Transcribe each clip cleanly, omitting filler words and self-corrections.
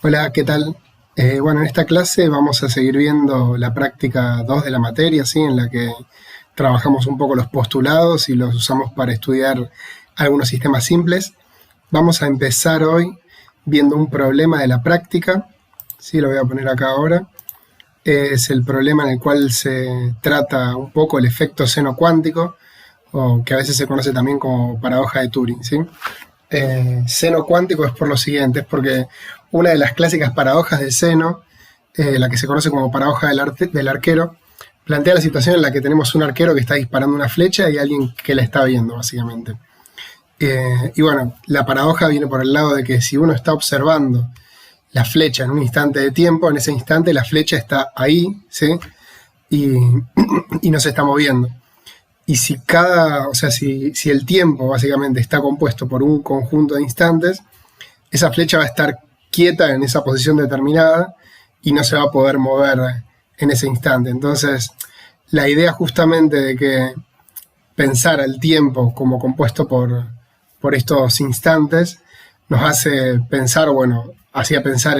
Hola, ¿qué tal? Bueno, en esta clase vamos a seguir viendo la práctica 2 de la materia, ¿sí? En la que trabajamos un poco los postulados y los usamos para estudiar algunos sistemas simples. Vamos a empezar hoy viendo un problema de la práctica, ¿sí? Lo voy a poner acá ahora. Es el problema en el cual se trata un poco el efecto seno cuántico, o que a veces se conoce también como paradoja de Turing, ¿sí? Seno cuántico es por lo siguiente, es porque una de las clásicas paradojas del seno, la que se conoce como paradoja del arquero, plantea la situación en la que tenemos un arquero que está disparando una flecha y alguien que la está viendo, básicamente. Y bueno, la paradoja viene por el lado de que si uno está observando la flecha en un instante de tiempo, en ese instante la flecha está ahí, ¿sí? Y, y no se está moviendo. Y si el tiempo básicamente está compuesto por un conjunto de instantes, esa flecha va a estar quieta en esa posición determinada y no se va a poder mover en ese instante. Entonces, la idea justamente de que pensar al tiempo como compuesto por estos instantes nos hace pensar, bueno, hacía pensar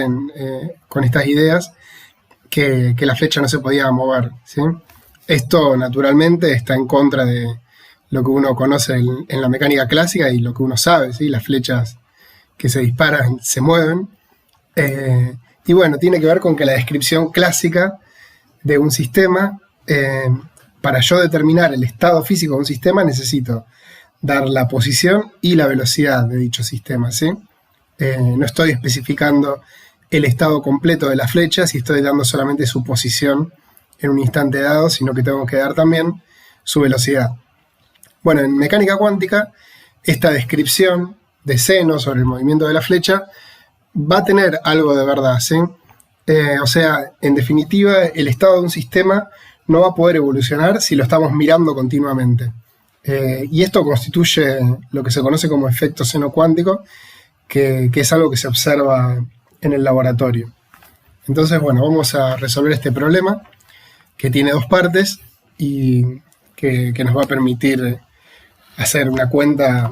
con estas ideas que la flecha no se podía mover, ¿sí? Esto naturalmente está en contra de lo que uno conoce en la mecánica clásica y lo que uno sabe, ¿sí? Las flechas que se disparan se mueven. Y bueno, tiene que ver con que la descripción clásica de un sistema, para yo determinar el estado físico de un sistema, necesito dar la posición y la velocidad de dicho sistema, ¿sí? No estoy especificando el estado completo de la flecha si estoy dando solamente su posición en un instante dado, sino que tengo que dar también su velocidad. Bueno, en mecánica cuántica, esta descripción de seno sobre el movimiento de la flecha va a tener algo de verdad, ¿sí? O sea, en definitiva, el estado de un sistema no va a poder evolucionar si lo estamos mirando continuamente. Y esto constituye lo que se conoce como efecto seno cuántico, que es algo que se observa en el laboratorio. Entonces, bueno, vamos a resolver este problema que tiene dos partes y que nos va a permitir hacer una cuenta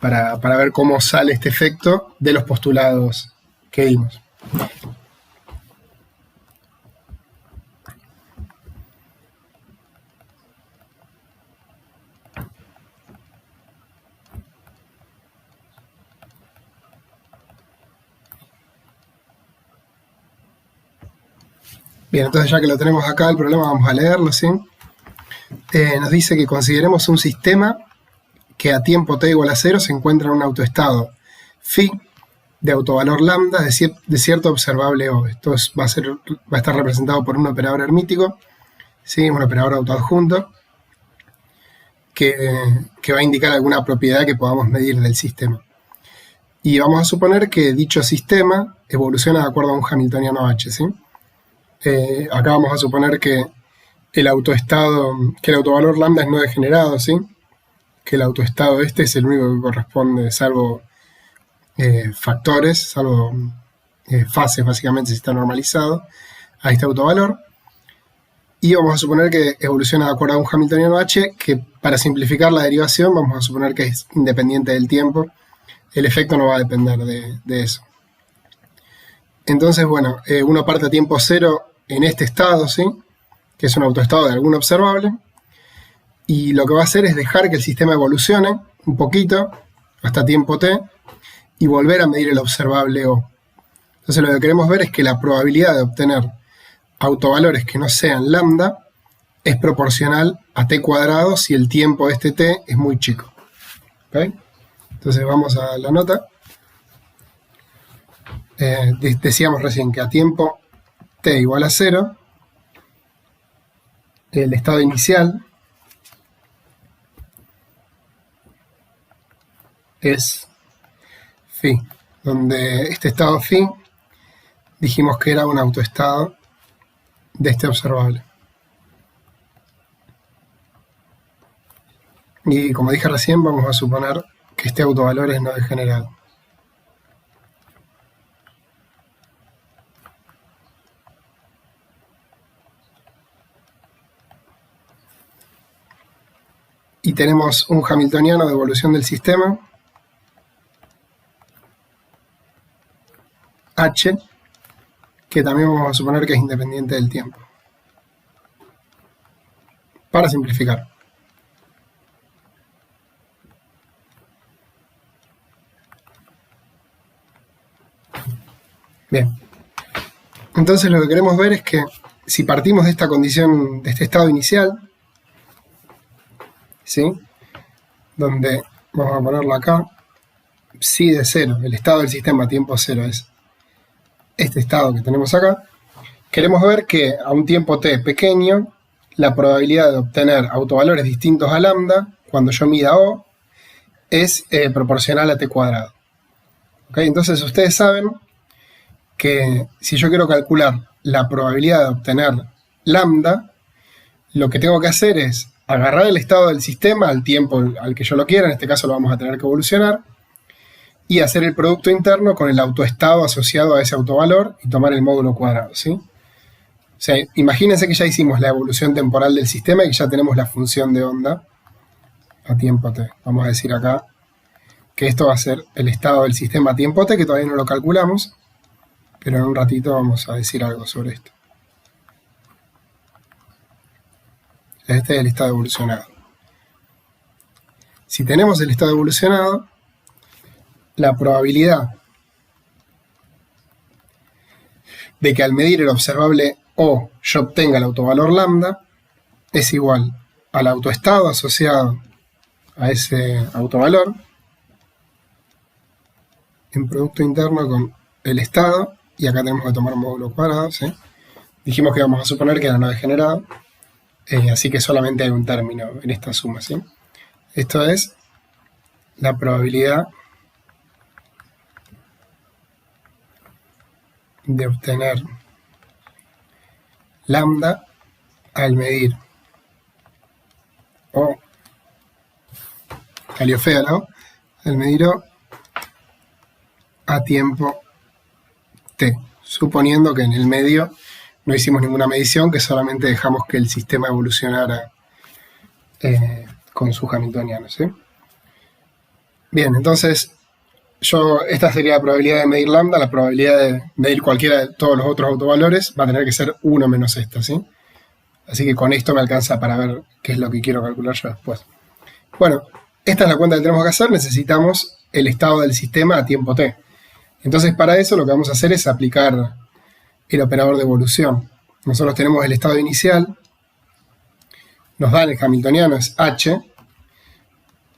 para ver cómo sale este efecto de los postulados que dimos. Bien, entonces ya que lo tenemos acá, el problema vamos a leerlo, ¿sí? Nos dice que consideremos un sistema que a tiempo t igual a 0 se encuentra en un autoestado phi de autovalor lambda de cierto observable O. Esto va a estar representado por un operador hermítico, ¿sí? Un operador autoadjunto que va a indicar alguna propiedad que podamos medir del sistema. Y vamos a suponer que dicho sistema evoluciona de acuerdo a un hamiltoniano H, ¿sí? Acá vamos a suponer que el autovalor lambda es no degenerado, ¿sí? Que el autoestado este es el único que corresponde, salvo factores, salvo fases básicamente si está normalizado a este autovalor. Y vamos a suponer que evoluciona de acuerdo a un hamiltoniano H, que para simplificar la derivación vamos a suponer que es independiente del tiempo. El efecto no va a depender de eso. Entonces, bueno, uno parte a tiempo cero en este estado, ¿sí? Que es un autoestado de algún observable, y lo que va a hacer es dejar que el sistema evolucione un poquito hasta tiempo t y volver a medir el observable O. Entonces lo que queremos ver es que la probabilidad de obtener autovalores que no sean lambda es proporcional a t cuadrado si el tiempo de este t es muy chico. ¿Okay? Entonces vamos a la nota. Decíamos recién que a tiempo t igual a 0, el estado inicial es phi, donde este estado phi dijimos que era un autoestado de este observable. Y como dije recién, vamos a suponer que este autovalor es no degenerado. Y tenemos un hamiltoniano de evolución del sistema h, que también vamos a suponer que es independiente del tiempo. Para simplificar. Bien. Entonces lo que queremos ver es que si partimos de esta condición, de este estado inicial, ¿sí? Donde, vamos a ponerlo acá, psi de 0, el estado del sistema a tiempo 0 es este estado que tenemos acá, queremos ver que a un tiempo t pequeño, la probabilidad de obtener autovalores distintos a lambda, cuando yo mida O, es proporcional a t cuadrado. ¿Okay? Entonces ustedes saben que si yo quiero calcular la probabilidad de obtener lambda, lo que tengo que hacer es agarrar el estado del sistema al tiempo al que yo lo quiera, en este caso lo vamos a tener que evolucionar, y hacer el producto interno con el autoestado asociado a ese autovalor y tomar el módulo cuadrado, ¿sí? O sea, imagínense que ya hicimos la evolución temporal del sistema y que ya tenemos la función de onda a tiempo t. Vamos a decir acá que esto va a ser el estado del sistema a tiempo t, que todavía no lo calculamos, pero en un ratito vamos a decir algo sobre esto. Este es el estado evolucionado. Si tenemos el estado evolucionado, la probabilidad de que al medir el observable O yo obtenga el autovalor lambda es igual al autoestado asociado a ese autovalor en producto interno con el estado, y acá tenemos que tomar módulo cuadrado, ¿sí? Dijimos que vamos a suponer que era no degenerado, así que solamente hay un término en esta suma, ¿sí? Esto es la probabilidad de obtener lambda al medir O, salió fea, ¿no? Al medir O a tiempo t, suponiendo que en el medio no hicimos ninguna medición, que solamente dejamos que el sistema evolucionara con su hamiltoniano, ¿sí? Bien, entonces esta sería la probabilidad de medir lambda, la probabilidad de medir cualquiera de todos los otros autovalores va a tener que ser 1 menos esta, ¿sí? Así que con esto me alcanza para ver qué es lo que quiero calcular yo después. Bueno, esta es la cuenta que tenemos que hacer, necesitamos el estado del sistema a tiempo t. Entonces para eso lo que vamos a hacer es aplicar el operador de evolución. Nosotros tenemos el estado inicial, nos dan el hamiltoniano, es h,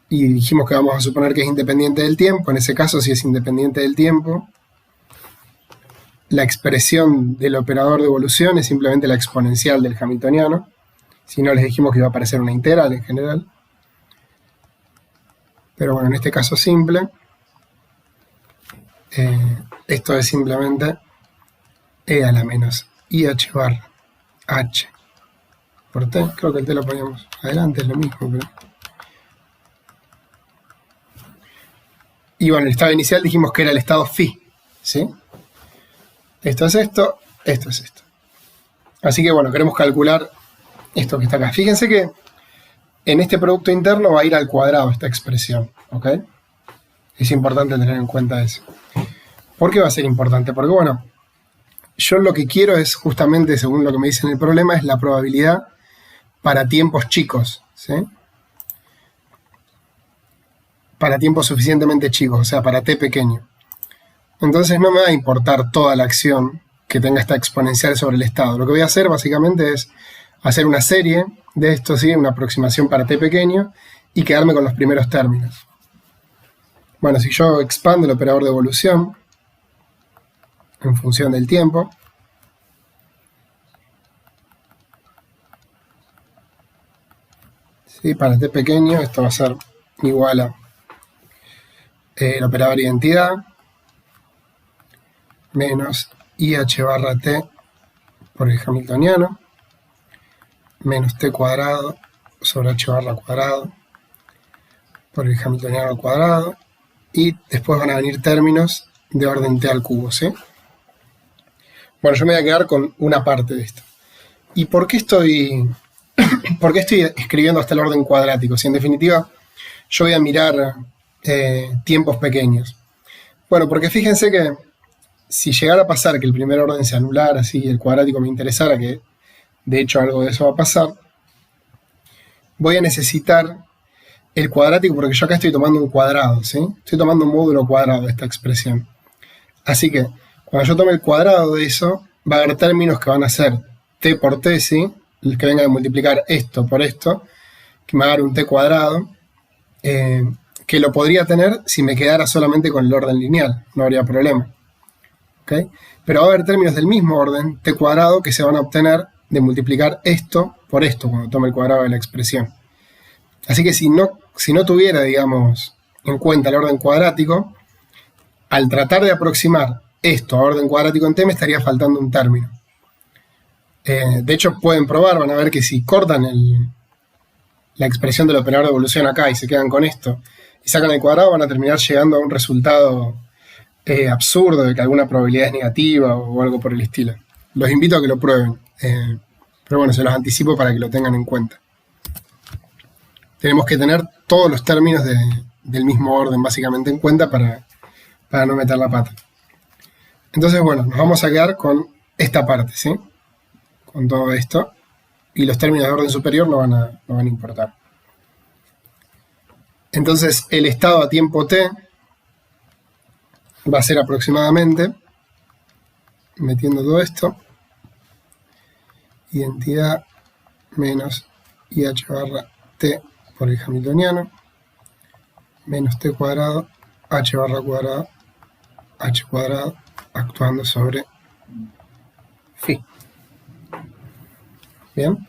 y dijimos que vamos a suponer que es independiente del tiempo. En ese caso, si es independiente del tiempo, la expresión del operador de evolución es simplemente la exponencial del hamiltoniano. Si no, les dijimos que iba a aparecer una integral en general. Pero bueno, en este caso simple, esto es simplemente e a la menos ih barra h por t. Creo que el t lo poníamos adelante, es lo mismo, pero... Y bueno, el estado inicial dijimos que era el estado phi, ¿sí? Esto es esto, esto es esto. Así que bueno, queremos calcular esto que está acá. Fíjense que en este producto interno va a ir al cuadrado esta expresión, ¿ok? Es importante tener en cuenta eso. ¿Por qué va a ser importante? Porque bueno, yo lo que quiero es justamente, según lo que me dice en el problema, es la probabilidad para tiempos chicos, ¿sí? Para tiempos suficientemente chicos, o sea, para t pequeño. Entonces no me va a importar toda la acción que tenga esta exponencial sobre el estado. Lo que voy a hacer básicamente es hacer una serie de esto, ¿sí? Una aproximación para t pequeño y quedarme con los primeros términos. Bueno, si yo expando el operador de evolución en función del tiempo, ¿sí? Para t pequeño esto va a ser igual a el operador identidad menos ih barra t por el hamiltoniano menos t cuadrado sobre h barra cuadrado por el hamiltoniano al cuadrado, y después van a venir términos de orden t al cubo, ¿sí? Bueno, yo me voy a quedar con una parte de esto. ¿Y por qué estoy escribiendo hasta el orden cuadrático? Si en definitiva yo voy a mirar tiempos pequeños. Bueno, porque fíjense que si llegara a pasar que el primer orden se anulara, así, y el cuadrático me interesara, que de hecho algo de eso va a pasar, voy a necesitar el cuadrático, porque yo acá estoy tomando un cuadrado, ¿sí? Estoy tomando un módulo cuadrado de esta expresión. Así que, cuando yo tome el cuadrado de eso, va a haber términos que van a ser t por t, ¿sí? El que venga de multiplicar esto por esto, que me va a dar un t cuadrado, que lo podría tener si me quedara solamente con el orden lineal, no habría problema. ¿Okay? Pero va a haber términos del mismo orden, t cuadrado, que se van a obtener de multiplicar esto por esto cuando tome el cuadrado de la expresión. Así que si no tuviera, digamos, en cuenta el orden cuadrático, al tratar de aproximar esto a orden cuadrático en t, me estaría faltando un término. De hecho, pueden probar, van a ver que si cortan la expresión del operador de evolución acá y se quedan con esto y sacan el cuadrado, van a terminar llegando a un resultado absurdo de que alguna probabilidad es negativa o algo por el estilo. Los invito a que lo prueben, pero bueno, se los anticipo para que lo tengan en cuenta. Tenemos que tener todos los términos del mismo orden básicamente en cuenta para no meter la pata. Entonces, bueno, nos vamos a quedar con esta parte, ¿sí? Con todo esto. Y los términos de orden superior no van a importar. Entonces, el estado a tiempo t va a ser aproximadamente, metiendo todo esto, identidad menos IH barra t por el hamiltoniano, menos t cuadrado, h barra cuadrado, h cuadrado, actuando sobre phi. Bien.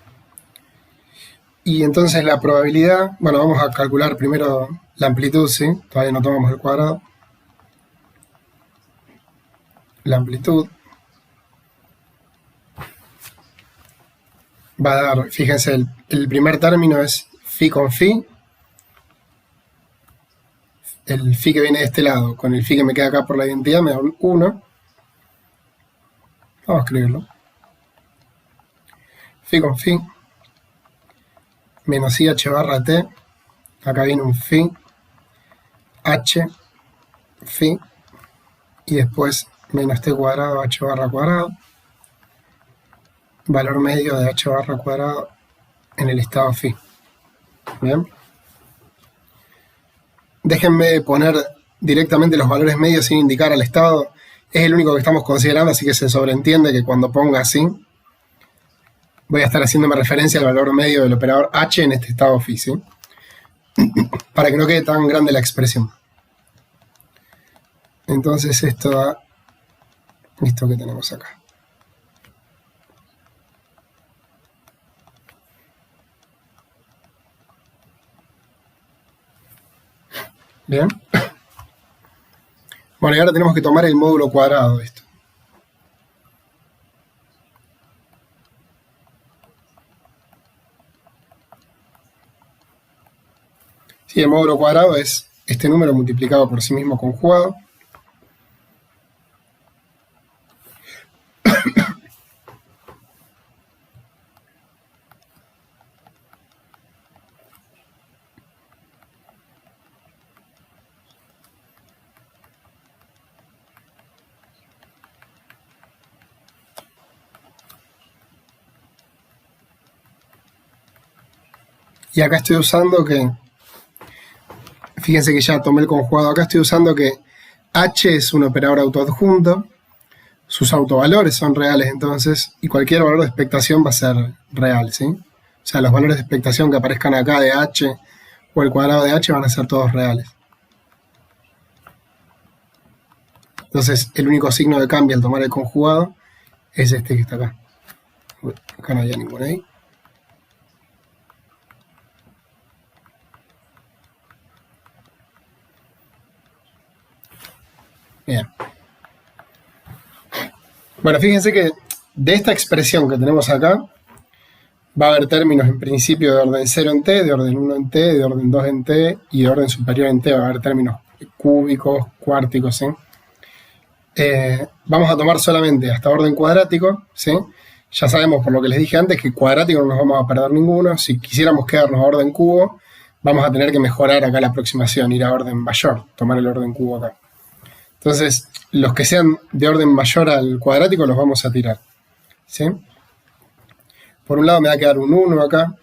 Y entonces la probabilidad, bueno, vamos a calcular primero la amplitud, ¿sí? Todavía no tomamos el cuadrado. La amplitud va a dar, fíjense, el primer término es phi con phi. El phi que viene de este lado con el phi que me queda acá por la identidad me da un 1. Vamos a escribirlo. Phi con phi menos IH barra t. Acá viene un phi, h, phi, y después menos t cuadrado, h barra cuadrado. Valor medio de h barra cuadrado en el estado phi. Bien. Déjenme poner directamente los valores medios sin indicar al estado. Es el único que estamos considerando, así que se sobreentiende que cuando ponga así, voy a estar haciéndome referencia al valor medio del operador h en este estado phi, ¿sí? Para que no quede tan grande la expresión. Entonces esto da esto que tenemos acá. Bien. Bueno, y ahora tenemos que tomar el módulo cuadrado de esto. Sí, el módulo cuadrado es este número multiplicado por sí mismo conjugado. Y acá estoy usando que, fíjense que ya tomé el conjugado, acá estoy usando que h es un operador autoadjunto, sus autovalores son reales entonces, y cualquier valor de expectación va a ser real, ¿sí? O sea, los valores de expectación que aparezcan acá de h o el cuadrado de h van a ser todos reales. Entonces, el único signo que cambia al tomar el conjugado es este que está acá. Uy, acá no había ninguno ahí. Bien. Bueno, fíjense que de esta expresión que tenemos acá, va a haber términos en principio de orden 0 en t, de orden 1 en t, de orden 2 en t y de orden superior en t. Va a haber términos cúbicos, cuárticos, ¿sí? Vamos a tomar solamente hasta orden cuadrático, ¿sí? Ya sabemos por lo que les dije antes que cuadrático no nos vamos a perder ninguno. Si quisiéramos quedarnos a orden cubo, vamos a tener que mejorar acá la aproximación, ir a orden mayor, tomar el orden cubo acá. Entonces, los que sean de orden mayor al cuadrático los vamos a tirar, ¿sí? Por un lado me va a quedar un 1 acá.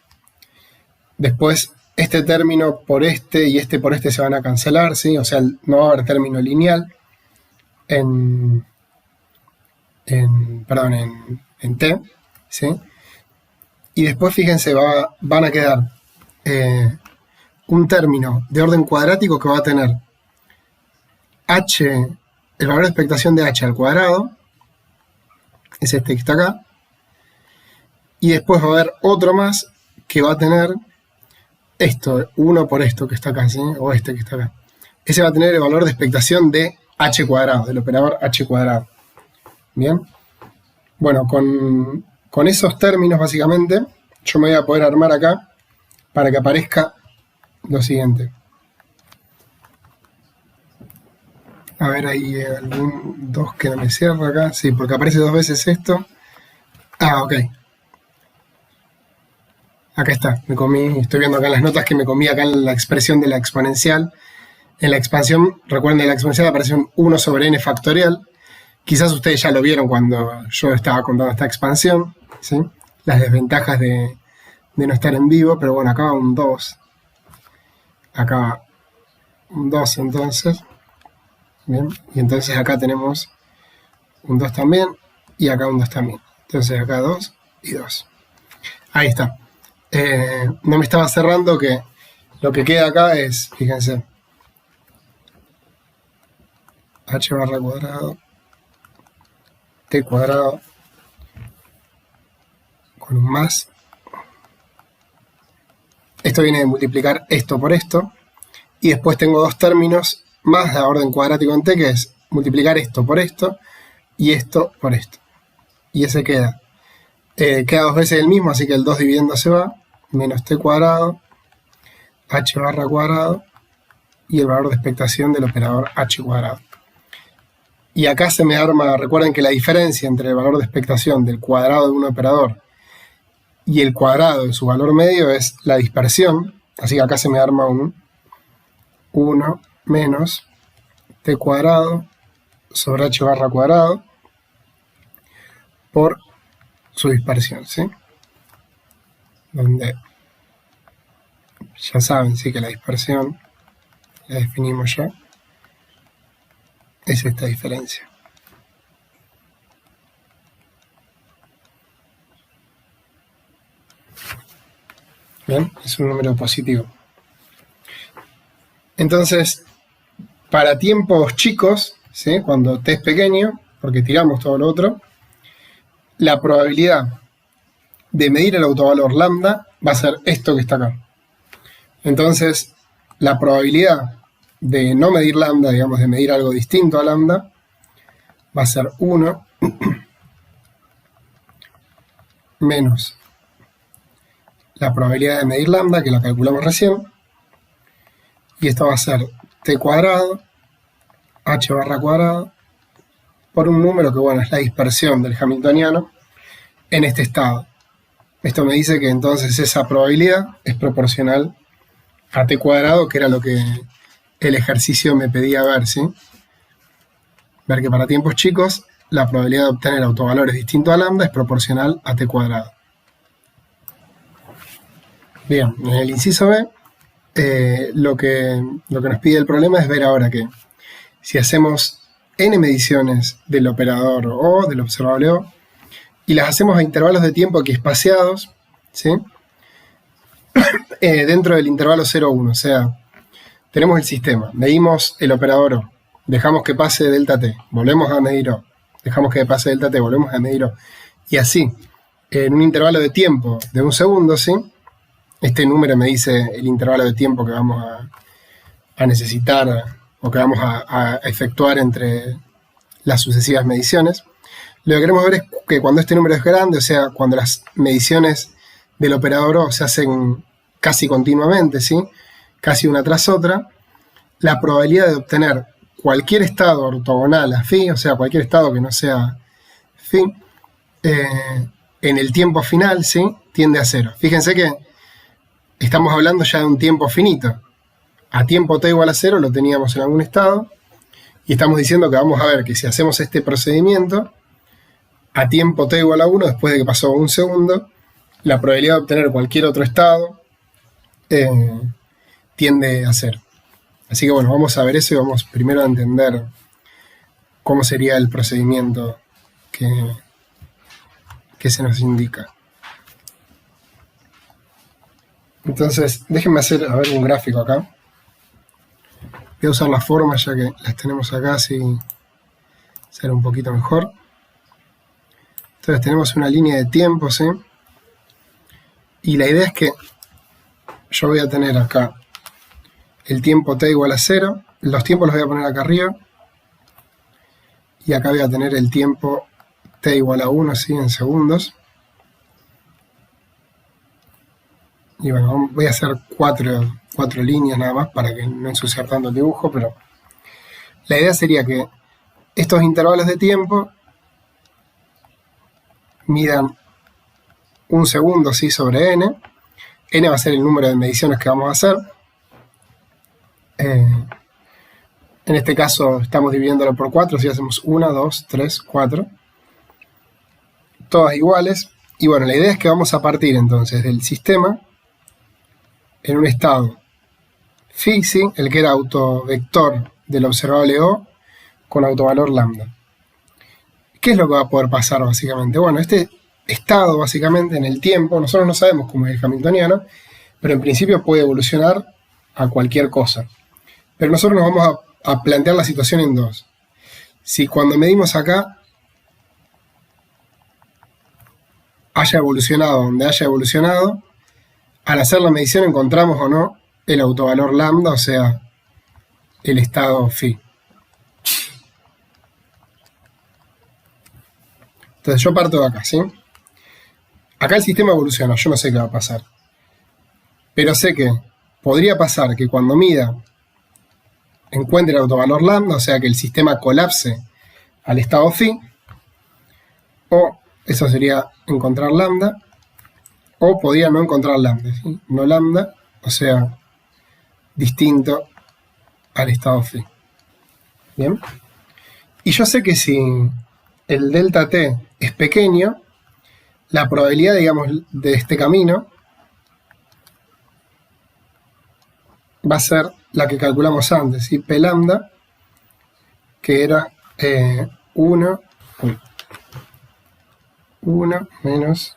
Después, este término por este y este por este se van a cancelar, ¿sí? O sea, no va a haber término lineal en T, ¿sí? Y después, fíjense, van a quedar un término de orden cuadrático que va a tener h, el valor de expectación de h al cuadrado, es este que está acá, y después va a haber otro más que va a tener esto, 1 por esto que está acá, ¿sí? O este que está acá. Ese va a tener el valor de expectación de h cuadrado, del operador h cuadrado. Bien. Bueno, con esos términos, básicamente, yo me voy a poder armar acá para que aparezca lo siguiente. A ver, hay algún 2 que no me cierra acá. Sí, porque aparece 2 veces esto. Ah, ok. Acá está, me comí, estoy viendo acá en las notas que me comí acá en la expresión de la exponencial. En la expansión, recuerden, en la exponencial aparece un 1 sobre n factorial. Quizás ustedes ya lo vieron cuando yo estaba contando esta expansión, ¿sí? Las desventajas de no estar en vivo, pero bueno, acá va un 2. Acá va un 2 entonces. Bien, y entonces acá tenemos un 2 también, y acá un 2 también. Entonces acá 2 y 2. Ahí está. No me estaba cerrando que lo que queda acá es, fíjense, h barra cuadrado, t cuadrado, con un más. Esto viene de multiplicar esto por esto, y después tengo dos términos más de orden cuadrático en t, que es multiplicar esto por esto, y esto por esto. Y ese queda. Queda dos veces el mismo, así que el 2 dividiendo se va, menos t cuadrado, h barra cuadrado, y el valor de expectación del operador h cuadrado. Y acá se me arma, recuerden que la diferencia entre el valor de expectación del cuadrado de un operador y el cuadrado de su valor medio es la dispersión, así que acá se me arma un 1 menos t cuadrado sobre h barra cuadrado por su dispersión, ¿sí? Donde ya saben, sí, que la dispersión la definimos ya, es esta diferencia. Bien, es un número positivo. Entonces, para tiempos chicos, ¿sí? Cuando t es pequeño, porque tiramos todo lo otro, la probabilidad de medir el autovalor lambda va a ser esto que está acá. Entonces, la probabilidad de no medir lambda, digamos, de medir algo distinto a lambda, va a ser 1 menos la probabilidad de medir lambda, que la calculamos recién, y esto va a ser t cuadrado, h barra cuadrado, por un número que, bueno, es la dispersión del hamiltoniano en este estado. Esto me dice que entonces esa probabilidad es proporcional a t cuadrado, que era lo que el ejercicio me pedía ver, ¿sí? Ver que para tiempos chicos la probabilidad de obtener autovalores distintos a lambda es proporcional a t cuadrado. Bien, en el inciso B, lo que nos pide el problema es ver ahora que si hacemos n mediciones del operador O, del observable O, y las hacemos a intervalos de tiempo equiespaciados, ¿sí? Dentro del intervalo 0,1, o sea, tenemos el sistema, medimos el operador O, dejamos que pase delta t, volvemos a medir O, dejamos que pase delta t, volvemos a medir O, y así, en un intervalo de tiempo de un segundo, ¿sí? Este número me dice el intervalo de tiempo que vamos a necesitar o que vamos a efectuar entre las sucesivas mediciones. Lo que queremos ver es que cuando este número es grande, o sea, cuando las mediciones del operador O se hacen casi continuamente, ¿sí? Casi una tras otra, la probabilidad de obtener cualquier estado ortogonal a phi, o sea, cualquier estado que no sea phi, en el tiempo final, ¿sí? Tiende a 0. Fíjense que estamos hablando ya de un tiempo finito. A tiempo t igual a 0 lo teníamos en algún estado, Y estamos diciendo que vamos a ver que si hacemos este procedimiento, a tiempo t igual a 1, después de que pasó un segundo, la probabilidad de obtener cualquier otro estado tiende a 0. Así que bueno, vamos a ver eso y vamos primero a entender cómo sería el procedimiento que se nos indica. Entonces, déjenme hacer un gráfico acá. Voy a usar las formas ya que las tenemos acá, así será un poquito mejor. Entonces tenemos una línea de tiempo, ¿sí? Y la idea es que yo voy a tener acá el tiempo t igual a 0. Los tiempos los voy a poner acá arriba. Y acá voy a tener el tiempo t igual a 1, ¿sí? En segundos. Y bueno, voy a hacer cuatro líneas nada más para que no ensuciar tanto el dibujo, pero la idea sería que estos intervalos de tiempo midan un segundo, ¿sí? Sobre n. N va a ser el número de mediciones que vamos a hacer. En este caso estamos dividiéndolo por 4, si hacemos 1, 2, 3, 4. Todas iguales. Y bueno, la idea es que vamos a partir entonces del sistema en un estado phi, ¿sí? El que era autovector del observable O con autovalor lambda. ¿Qué es lo que va a poder pasar básicamente? Bueno, este estado básicamente en el tiempo, nosotros no sabemos cómo es el hamiltoniano, pero en principio puede evolucionar a cualquier cosa. Pero nosotros nos vamos a plantear la situación en dos. Si cuando medimos acá haya evolucionado donde haya evolucionado, al hacer la medición encontramos o no el autovalor lambda, o sea, el estado phi. Entonces yo parto de acá, ¿sí? Acá el sistema evoluciona, yo no sé qué va a pasar. Pero sé que podría pasar que cuando mida encuentre el autovalor lambda, o sea que el sistema colapse al estado phi, o eso sería encontrar lambda, o podría no encontrar lambda, ¿sí? No lambda, o sea, distinto al estado phi. ¿Bien? Y yo sé que si el delta t es pequeño, la probabilidad, digamos, de este camino va a ser la que calculamos antes, ¿sí? P lambda, que era 1 menos,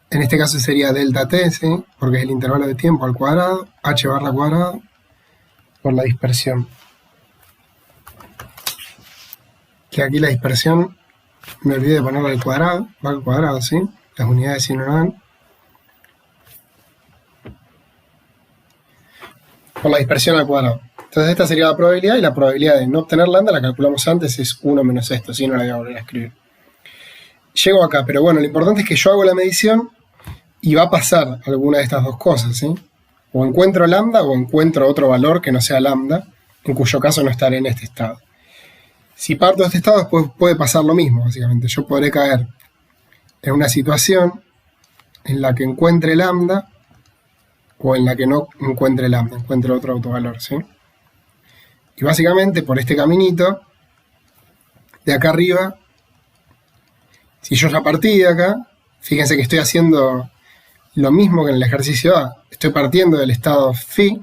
en este caso sería delta t, ¿sí? Porque es el intervalo de tiempo al cuadrado, h barra cuadrado, por la dispersión. Que aquí la dispersión, me olvidé de ponerla al cuadrado, va al cuadrado, ¿sí? Las unidades sí no dan. Por la dispersión al cuadrado. Entonces esta sería la probabilidad, y la probabilidad de no obtener lambda la calculamos antes, es 1 menos esto, ¿sí? No la voy a volver a escribir. Llego acá, pero bueno, lo importante es que yo hago la medición y va a pasar alguna de estas dos cosas, ¿sí? O encuentro lambda o encuentro otro valor que no sea lambda, en cuyo caso no estaré en este estado. Si parto de este estado, después puede pasar lo mismo, básicamente. Yo podré caer en una situación en la que encuentre lambda o en la que no encuentre lambda, encuentre otro autovalor, ¿sí? Y básicamente por este caminito, de acá arriba, si yo ya partí de acá, fíjense que estoy haciendo lo mismo que en el ejercicio A. Estoy partiendo del estado phi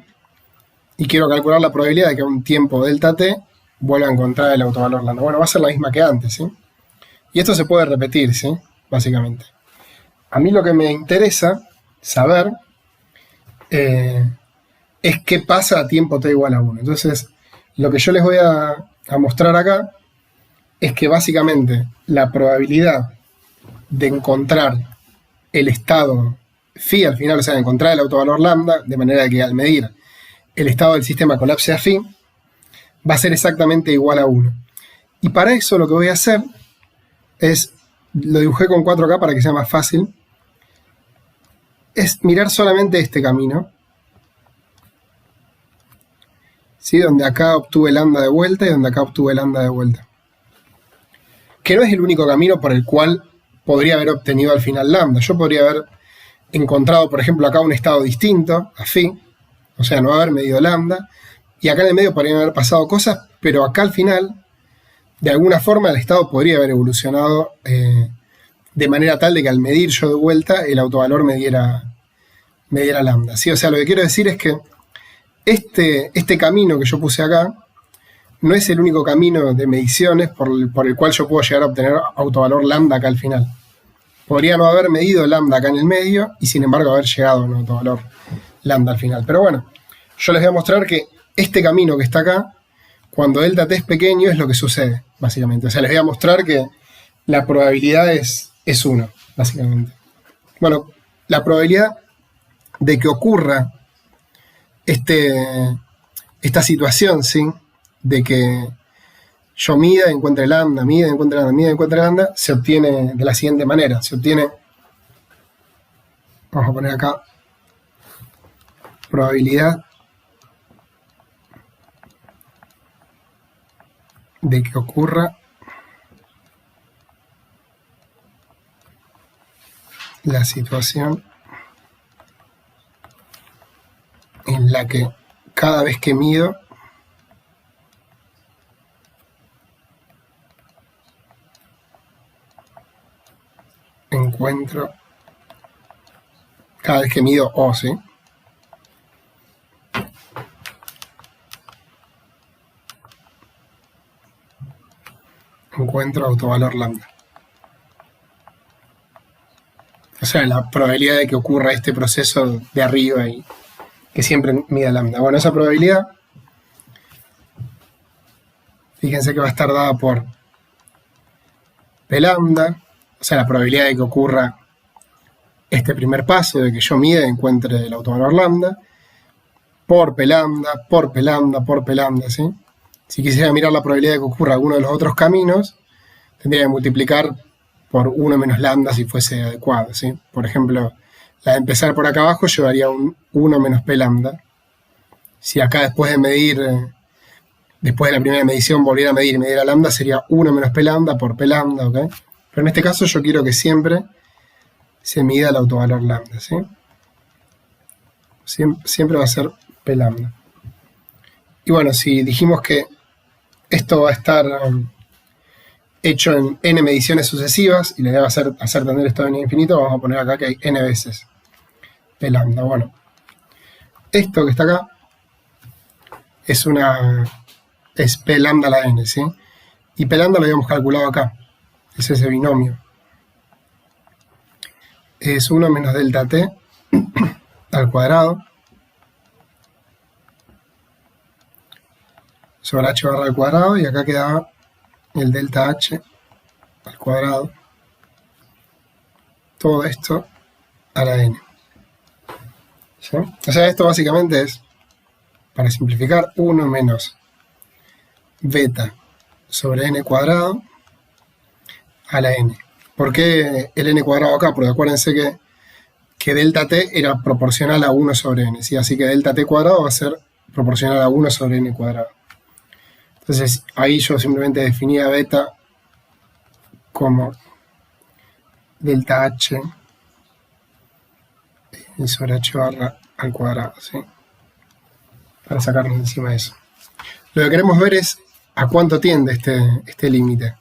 y quiero calcular la probabilidad de que a un tiempo delta t vuelva a encontrar el autovalor lambda. Bueno, va a ser la misma que antes, ¿sí? Y esto se puede repetir, ¿sí? Básicamente. A mí lo que me interesa saber es qué pasa a tiempo t igual a 1. Entonces, lo que yo les voy a mostrar acá es que básicamente la probabilidad de encontrar el estado phi al final, o sea, de encontrar el autovalor lambda, de manera que al medir el estado del sistema colapse a phi, va a ser exactamente igual a 1. Y para eso lo que voy a hacer es, lo dibujé con 4K para que sea más fácil, es mirar solamente este camino, ¿sí? Donde acá obtuve lambda de vuelta y donde acá obtuve lambda de vuelta. Que no es el único camino por el cual podría haber obtenido al final lambda. Yo podría haber encontrado, por ejemplo, acá un estado distinto a phi, o sea, no haber medido lambda, y acá en el medio podrían haber pasado cosas, pero acá al final, de alguna forma, el estado podría haber evolucionado de manera tal de que al medir yo de vuelta, el autovalor me diera lambda, ¿sí? O sea, lo que quiero decir es que este camino que yo puse acá no es el único camino de mediciones por el cual yo puedo llegar a obtener autovalor lambda acá al final. Podría no haber medido lambda acá en el medio y sin embargo haber llegado a un autovalor lambda al final. Pero bueno, yo les voy a mostrar que este camino que está acá, cuando delta t es pequeño, es lo que sucede, básicamente. O sea, les voy a mostrar que la probabilidad es 1, básicamente. Bueno, la probabilidad de que ocurra esta situación, ¿sí? De que yo mida, encuentre lambda, mida, encuentre lambda, mida, encuentre lambda, se obtiene de la siguiente manera. Se obtiene, vamos a poner acá, probabilidad de que ocurra la situación en la que cada vez que mido encuentro, cada vez que mido O, ¿sí? Encuentro autovalor lambda. O sea, la probabilidad de que ocurra este proceso de arriba y que siempre mida lambda. Bueno, esa probabilidad, fíjense que va a estar dada por P lambda, o sea, la probabilidad de que ocurra este primer paso, de que yo mida y encuentre el autovalor lambda, por P lambda, por P lambda, por P lambda, ¿sí? Si quisiera mirar la probabilidad de que ocurra alguno de los otros caminos, tendría que multiplicar por 1 menos lambda si fuese adecuado, ¿sí? Por ejemplo, la de empezar por acá abajo llevaría un 1 menos P lambda. Si acá después de medir, después de la primera medición volviera a medir y mediera lambda, sería 1 menos P lambda por P lambda, ¿ok? Pero en este caso yo quiero que siempre se mida el autovalor lambda, ¿sí? Siempre va a ser P lambda. Y bueno, si dijimos que esto va a estar hecho en n mediciones sucesivas, y la idea va a ser hacer tender esto en infinito, vamos a poner acá que hay n veces P lambda. Bueno, esto que está acá es P lambda a la n, ¿sí? Y P lambda lo habíamos calculado acá, es ese binomio. Es 1 menos delta t al cuadrado sobre h barra al cuadrado, y acá quedaba el delta h al cuadrado, todo esto a la n, ¿sí? O sea, esto básicamente es, para simplificar, 1 menos beta sobre n cuadrado a la n. ¿Por qué el n cuadrado acá? Porque acuérdense que delta t era proporcional a 1 sobre n, ¿sí? Así que delta t cuadrado va a ser proporcional a 1 sobre n cuadrado. Entonces ahí yo simplemente definía beta como delta h sobre h barra al cuadrado, ¿sí? Para sacarnos encima de eso. Lo que queremos ver es a cuánto tiende este límite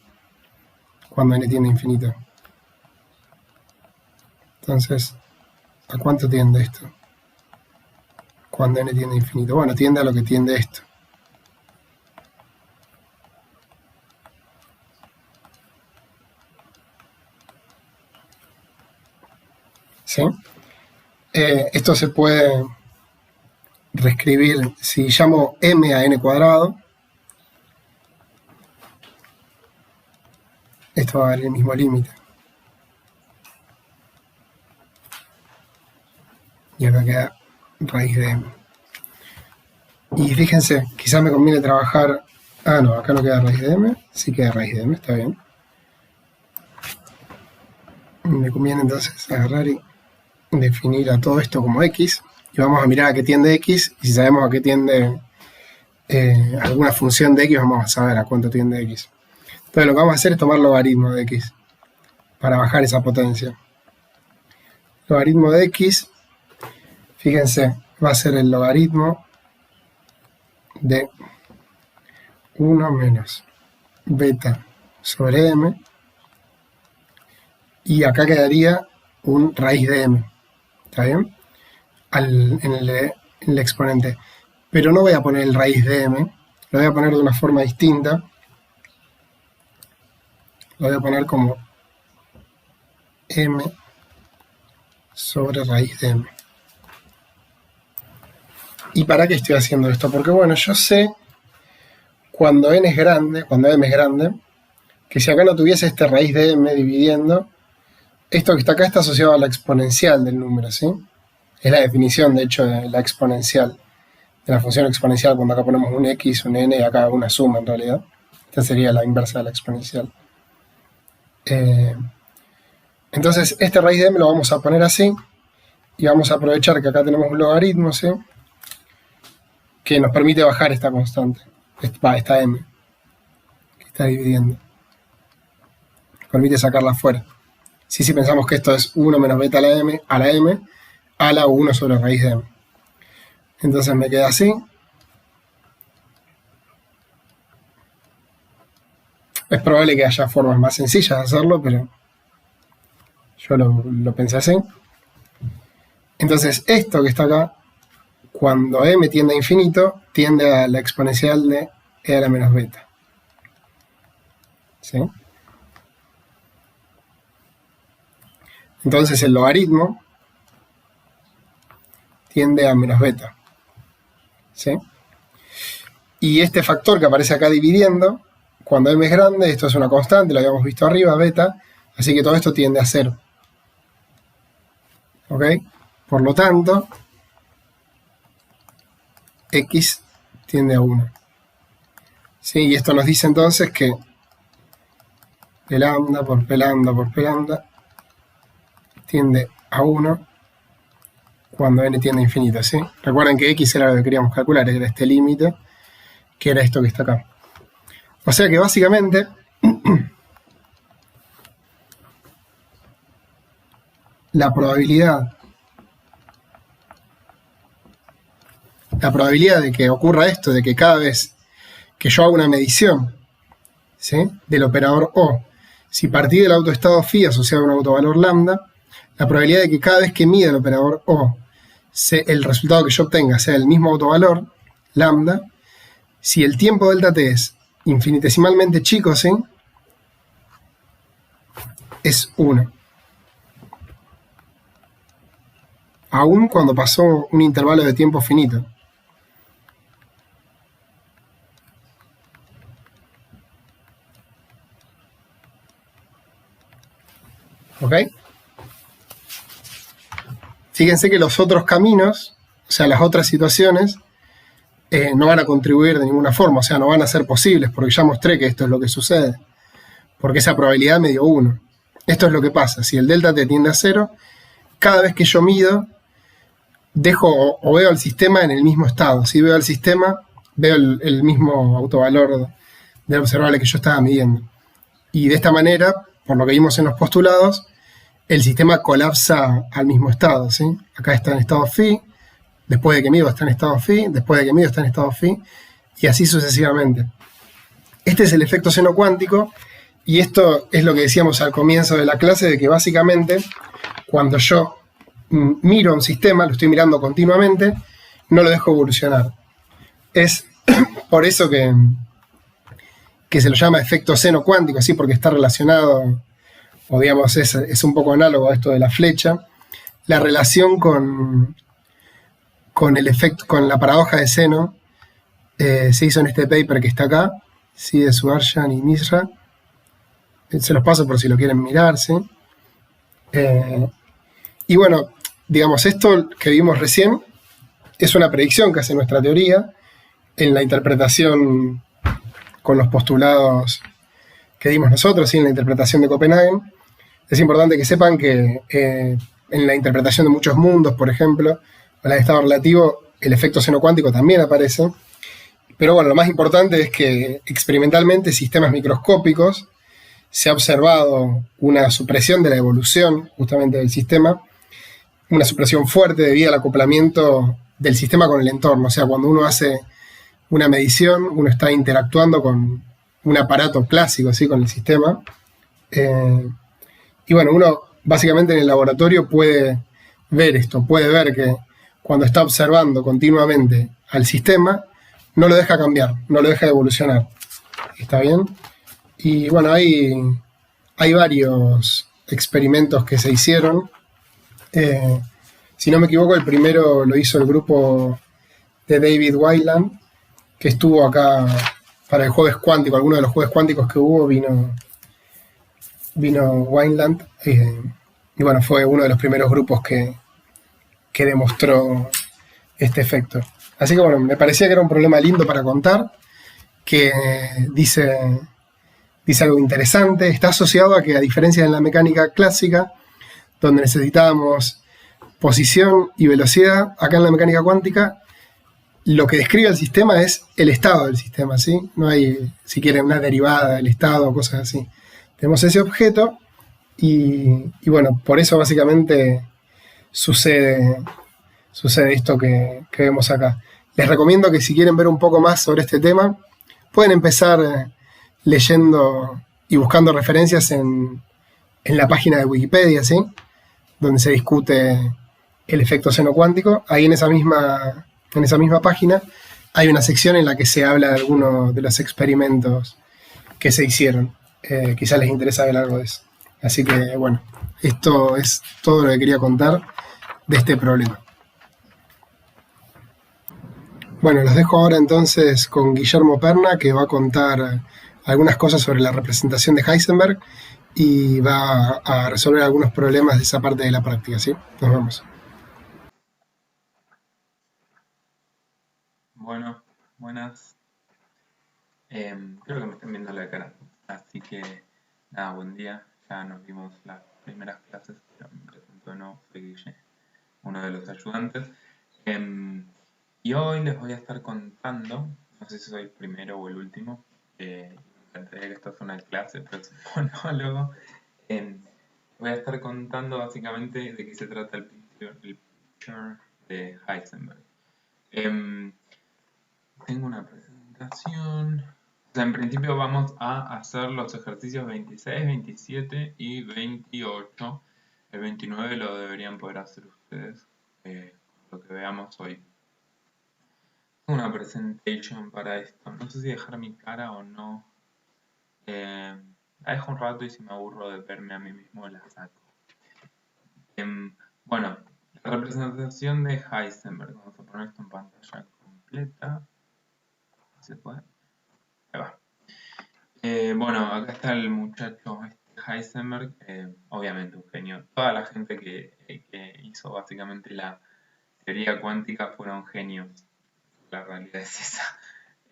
cuando n tiende a infinito. Entonces, ¿a cuánto tiende esto cuando n tiende a infinito? Bueno, tiende a lo que tiende esto. ¿Sí? Esto se puede reescribir, si llamo m a n cuadrado, esto va a dar el mismo límite. Y acá queda raíz de m. Y fíjense, quizás me conviene trabajar... Ah, no, acá no queda raíz de m, sí queda raíz de m, está bien. Me conviene entonces agarrar y definir a todo esto como x, y vamos a mirar a qué tiende x, y si sabemos a qué tiende alguna función de x, vamos a saber a cuánto tiende x. Entonces lo que vamos a hacer es tomar logaritmo de x para bajar esa potencia. Logaritmo de x, fíjense, va a ser el logaritmo de 1 menos beta sobre m, y acá quedaría un raíz de m, ¿está bien? En el exponente. Pero no voy a poner el raíz de m, lo voy a poner de una forma distinta. Lo voy a poner como m sobre raíz de m. ¿Y para qué estoy haciendo esto? Porque bueno, yo sé cuando m es grande, que si acá no tuviese este raíz de m dividiendo, esto que está acá está asociado a la exponencial del número, ¿sí? Es la definición, de hecho, de la exponencial, de la función exponencial, cuando acá ponemos un x, un n, y acá una suma en realidad. Esta sería la inversa de la exponencial. Entonces, este raíz de m lo vamos a poner así, y vamos a aprovechar que acá tenemos un logaritmo, ¿sí?, que nos permite bajar esta constante, esta m, que está dividiendo. Nos permite sacarla fuera. Si pensamos que esto es 1 menos beta a la 1 sobre raíz de m. Entonces me queda así. Es probable que haya formas más sencillas de hacerlo, pero yo lo pensé así. Entonces esto que está acá, cuando m tiende a infinito, tiende a la exponencial de e a la menos beta. ¿Sí? Entonces el logaritmo tiende a menos beta. ¿Sí? Y este factor que aparece acá dividiendo, cuando m es grande, esto es una constante, lo habíamos visto arriba, beta, así que todo esto tiende a 0. ¿Ok? Por lo tanto, x tiende a 1. ¿Sí? Y esto nos dice entonces que P lambda por P lambda por P lambda tiende a 1 cuando n tiende a infinito, ¿sí? Recuerden que x era lo que queríamos calcular, era este límite, que era esto que está acá. O sea que básicamente la probabilidad de que ocurra esto, de que cada vez que yo hago una medición, ¿sí?, del operador O, si partí del autoestado phi asociado a un autovalor lambda, la probabilidad de que cada vez que mida el operador O, el resultado que yo obtenga sea el mismo autovalor, lambda, si el tiempo delta t es infinitesimalmente chico, ¿sí?, es 1. Aún cuando pasó un intervalo de tiempo finito. ¿Ok? Fíjense que los otros caminos, o sea, las otras situaciones, no van a contribuir de ninguna forma, o sea, no van a ser posibles, porque ya mostré que esto es lo que sucede, porque esa probabilidad me dio 1. Esto es lo que pasa, si el delta t tiende a 0, cada vez que yo mido, dejo o veo al sistema en el mismo estado. Si veo al sistema, veo el mismo autovalor del observable que yo estaba midiendo. Y de esta manera, por lo que vimos en los postulados, el sistema colapsa al mismo estado, ¿sí? Acá está en estado phi, después de que mido está en estado phi, después de que mido está en estado phi, y así sucesivamente. Este es el efecto seno cuántico, y esto es lo que decíamos al comienzo de la clase, de que básicamente cuando yo miro un sistema, lo estoy mirando continuamente, no lo dejo evolucionar. Es por eso que se lo llama efecto seno cuántico, así, porque está relacionado, o digamos, es un poco análogo a esto de la flecha. La relación con el efecto, con la paradoja de seno, se hizo en este paper que está acá, ¿sí?, de Sudarshan y Misra. Se los paso por si lo quieren mirar, ¿sí? Y bueno, digamos, esto que vimos recién es una predicción que hace nuestra teoría en la interpretación con los postulados que dimos nosotros, ¿sí?, en la interpretación de Copenhagen. Es importante que sepan que en la interpretación de muchos mundos, por ejemplo, o la de estado relativo, el efecto seno cuántico también aparece. Pero bueno, lo más importante es que experimentalmente, sistemas microscópicos, se ha observado una supresión de la evolución justamente del sistema, una supresión fuerte debido al acoplamiento del sistema con el entorno. O sea, cuando uno hace una medición, uno está interactuando con un aparato clásico, ¿sí? Con el sistema. Y bueno, uno básicamente en el laboratorio puede ver esto, puede ver que cuando está observando continuamente al sistema, no lo deja cambiar, no lo deja evolucionar. ¿Está bien? Y bueno, hay varios experimentos que se hicieron. Eh, si no me equivoco, el primero lo hizo el grupo de David Wayland, que estuvo acá para el jueves cuántico. Alguno de los jueves cuánticos que hubo vino Wayland. Y bueno, fue uno de los primeros grupos que demostró este efecto. Así que bueno, me parecía que era un problema lindo para contar, que dice algo interesante. Está asociado a que, a diferencia de la mecánica clásica, donde necesitábamos posición y velocidad, acá en la mecánica cuántica lo que describe el sistema es el estado del sistema, ¿sí? No hay, si quieren, una derivada del estado o cosas así. Tenemos ese objeto y bueno, por eso básicamente sucede esto que vemos acá. Les recomiendo que si quieren ver un poco más sobre este tema, pueden empezar leyendo y buscando referencias en la página de Wikipedia, ¿sí? Donde se discute el efecto seno cuántico. Ahí en esa misma página hay una sección en la que se habla de algunos de los experimentos que se hicieron. Quizás les interesa ver algo de eso. Así que bueno, esto es todo lo que quería contar de este problema. Bueno, los dejo ahora entonces con Guillermo Perna, que va a contar algunas cosas sobre la representación de Heisenberg y va a resolver algunos problemas de esa parte de la práctica, ¿sí? Nos vemos. Bueno, buenas. Creo que me están viendo la cara. Así que, nada, buen día. Ya nos vimos las primeras clases, pero me presento de nuevo, soy Guille, uno de los ayudantes. Y hoy les voy a estar contando, no sé si soy el primero o el último, me encantaría que esto fuera una clase, pero es un monólogo. Voy a estar contando básicamente de qué se trata el picture de Heisenberg. Tengo una presentación. O sea, en principio vamos a hacer los ejercicios 26, 27 y 28. El 29 lo deberían poder hacer ustedes, lo que veamos hoy. Tengo una presentation para esto. No sé si dejar mi cara o no. La dejo un rato y si me aburro de verme a mí mismo la saco. Bueno, la representación de Heisenberg. Vamos a poner esto en pantalla completa. ¿Se puede? Ahí va. Bueno, acá está el muchacho Heisenberg, obviamente un genio. Toda la gente que hizo básicamente la teoría cuántica fueron genios. La realidad es esa.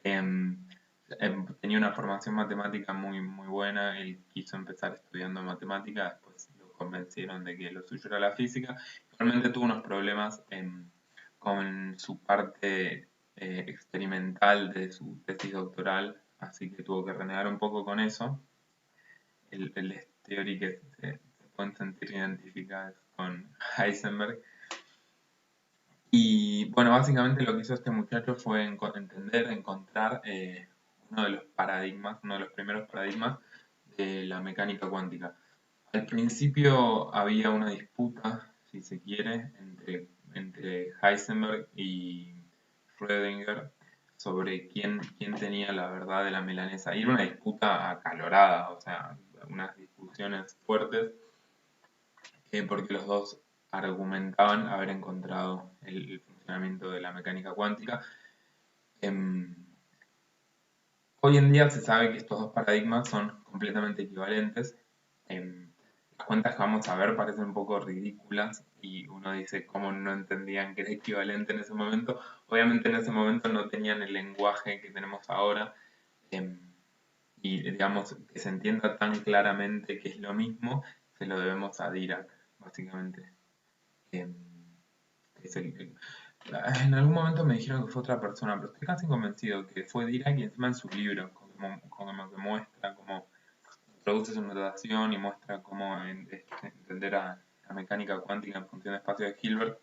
Tenía una formación matemática muy, muy buena. Él quiso empezar estudiando matemática, después lo convencieron de que lo suyo era la física. Realmente tuvo unos problemas con su parte experimental de su tesis doctoral, así que tuvo que renegar un poco con eso. El teoría que se pueden sentir identificadas con Heisenberg. Y bueno, básicamente lo que hizo este muchacho fue encontrar uno de los paradigmas, uno de los primeros paradigmas de la mecánica cuántica. Al principio había una disputa, si se quiere, entre Heisenberg y Schrödinger sobre quién tenía la verdad de la milanesa. Y era una disputa acalorada, o sea, unas discusiones fuertes, porque los dos argumentaban haber encontrado el funcionamiento de la mecánica cuántica. Hoy en día se sabe que estos dos paradigmas son completamente equivalentes. Las cuentas que vamos a ver parecen un poco ridículas y uno dice cómo no entendían que era equivalente en ese momento. Obviamente en ese momento no tenían el lenguaje que tenemos ahora, y digamos que se entienda tan claramente que es lo mismo, se lo debemos a Dirac, básicamente. Es en algún momento me dijeron que fue otra persona, pero estoy casi convencido que fue Dirac y encima en su libro, como que muestra cómo produce su notación y muestra cómo entender a la mecánica cuántica en función de espacio de Hilbert.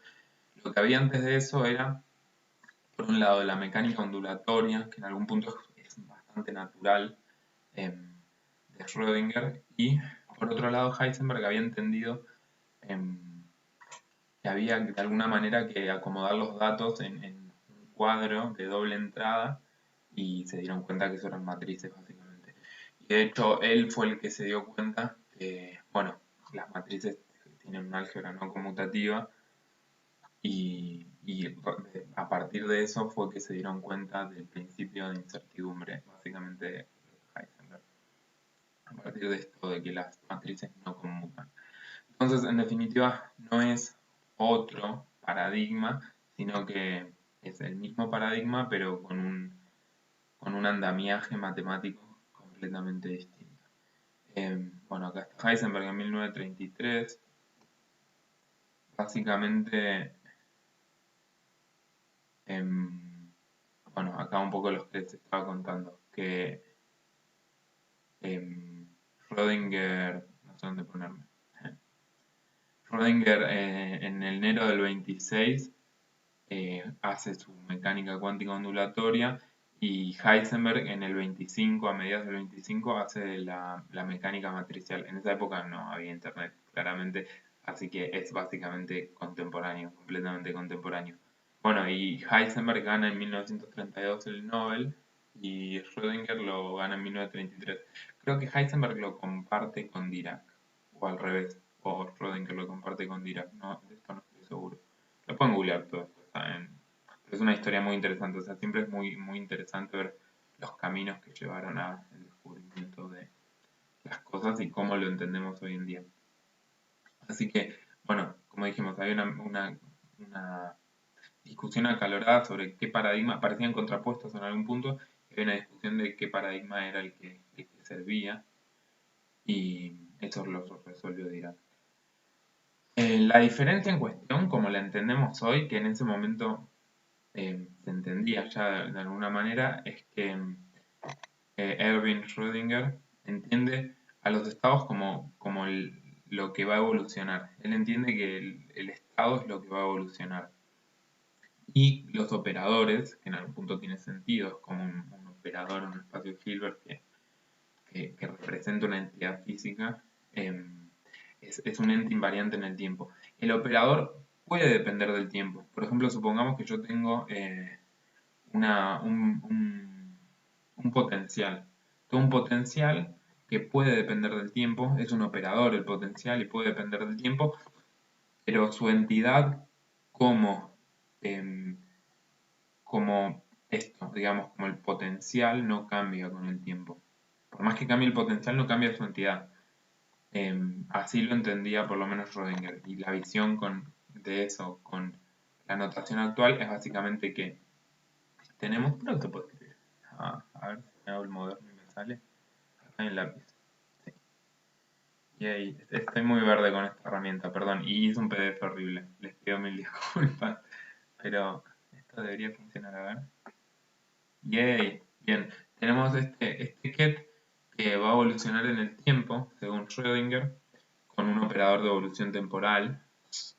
Lo que había antes de eso era por un lado la mecánica ondulatoria, que en algún punto es bastante natural, de Schrödinger, y por otro lado Heisenberg había entendido que había de alguna manera que acomodar los datos en un cuadro de doble entrada y se dieron cuenta que eso eran matrices básicamente. Y de hecho él fue el que se dio cuenta que, bueno, las matrices tienen un álgebra no conmutativa y a partir de eso fue que se dieron cuenta del principio de incertidumbre, básicamente Heisenberg, a partir de esto de que las matrices no conmutan. Entonces, en definitiva, no es otro paradigma, sino que es el mismo paradigma, pero con un andamiaje matemático completamente distinto. Bueno, acá está Heisenberg en 1933. Básicamente, bueno, acá un poco los que les estaba contando, que Schrödinger, no sé dónde ponerme. Schrödinger en enero del 26 hace su mecánica cuántica ondulatoria y Heisenberg en el 25, a mediados del 25, hace la mecánica matricial. En esa época no había internet, claramente, así que es básicamente contemporáneo, completamente contemporáneo. Bueno, y Heisenberg gana en 1932 el Nobel y Schrödinger lo gana en 1933. Creo que Heisenberg lo comparte con Dirac, o al revés, o Schrödinger lo comparte con Dirac, no, de esto no estoy seguro. Lo pueden googlear todo esto, es una historia muy interesante, o sea, siempre es muy interesante ver los caminos que llevaron al descubrimiento de las cosas y cómo lo entendemos hoy en día. Así que, bueno, como dijimos, hay una discusión acalorada sobre qué paradigma, parecían contrapuestos en algún punto, y hay una discusión de qué paradigma era el que servía, y eso lo resolvió Dirac. La diferencia en cuestión, como la entendemos hoy, que en ese momento se entendía ya de alguna manera, es que Erwin Schrödinger entiende a los estados como lo que va a evolucionar. Él entiende que el estado es lo que va a evolucionar. Y los operadores, que en algún punto tiene sentido, es como un operador en un espacio Hilbert que representa una entidad física, es un ente invariante en el tiempo. El operador puede depender del tiempo. Por ejemplo, supongamos que yo tengo un potencial. Todo un potencial que puede depender del tiempo, es un operador el potencial y puede depender del tiempo, pero su entidad como, em, como esto, digamos, como el potencial no cambia con el tiempo. Por más que cambie el potencial, no cambia su entidad. Así lo entendía por lo menos Schrödinger. Y la visión de eso con la notación actual es básicamente que tenemos, creo que se puede escribir. A ver si me hago el moderno y me sale. Acá hay el lápiz. Sí. Yay. Estoy muy verde con esta herramienta, perdón. Y hice un PDF horrible. Les pido mil disculpas. Pero esto debería funcionar, a ver. Yay. Bien. Tenemos este ket que va a evolucionar en el tiempo, según Schrödinger, con un operador de evolución temporal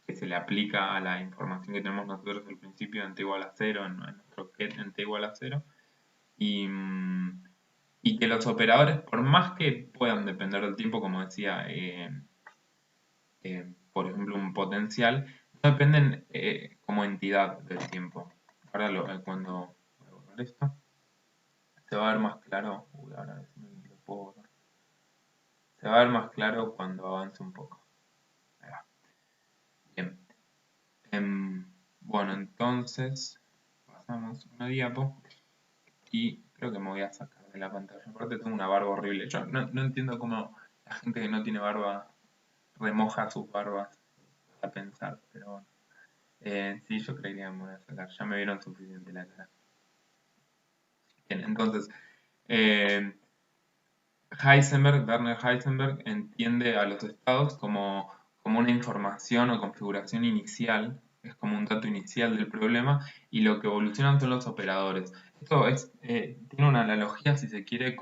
que se le aplica a la información que tenemos nosotros al principio en t igual a 0, en nuestro ket en t igual a 0. Y que los operadores, por más que puedan depender del tiempo, como decía, por ejemplo, un potencial, no dependen como entidad del tiempo. Ahora cuando voy a borrar esto, se va a ver más claro. Uy, ahora a ver si lo puedo borrar. Se va a ver más claro cuando avance un poco. Ahí va. Bien. Bueno, entonces pasamos una diapo y creo que me voy a sacar de la pantalla. Aparte tengo una barba horrible. Yo no entiendo cómo la gente que no tiene barba remoja sus barbas a pensar, pero bueno. Sí, yo creería que me voy a sacar. Ya me vieron suficiente la cara. Bien, entonces, eh, Werner Heisenberg entiende a los estados como una información o configuración inicial, es como un dato inicial del problema, y lo que evolucionan son los operadores. Esto tiene una analogía, si se quiere,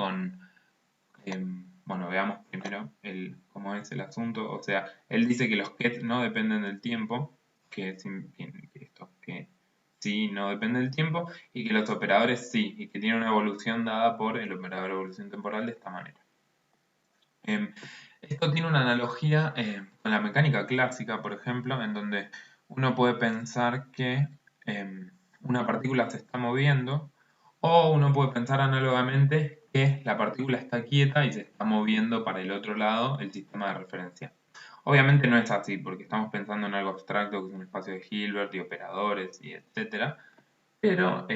bueno, veamos primero cómo es el asunto. O sea, él dice que los ket no dependen del tiempo, que sí no depende del tiempo, y que los operadores sí, y que tiene una evolución dada por el operador de evolución temporal de esta manera. Esto tiene una analogía con la mecánica clásica, por ejemplo, en donde uno puede pensar que una partícula se está moviendo, o uno puede pensar análogamente que la partícula está quieta y se está moviendo para el otro lado el sistema de referencia. Obviamente no es así, porque estamos pensando en algo abstracto, que es un espacio de Hilbert y operadores y etcétera, pero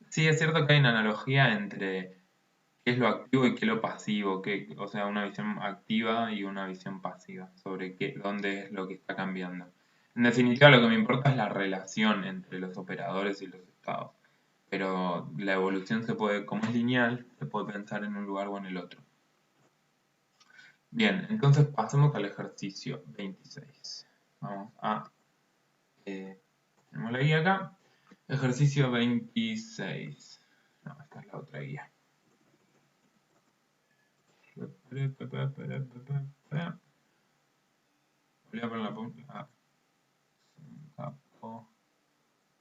sí es cierto que hay una analogía entre qué es lo activo y qué es lo pasivo, o sea, una visión activa y una visión pasiva, sobre dónde es lo que está cambiando. En definitiva, lo que me importa es la relación entre los operadores y los estados, pero la evolución se puede, como es lineal, se puede pensar en un lugar o en el otro. Bien, entonces pasemos al ejercicio 26. Vamos a... tenemos la guía acá. Ejercicio 26. No, esta es la otra guía. Voy a poner la punta.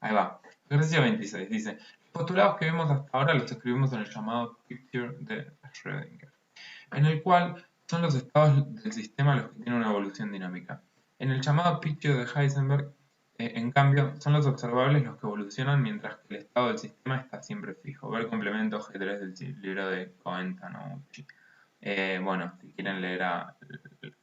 Ahí va. Ejercicio 26 dice: los postulados que vemos hasta ahora los escribimos en el llamado picture de Schrödinger, en el cual son los estados del sistema los que tienen una evolución dinámica. En el llamado picture de Heisenberg, en cambio, son los observables los que evolucionan mientras que el estado del sistema está siempre fijo. Ver complemento G3 del libro de Cohen-Tanouchi. Bueno, si quieren leer a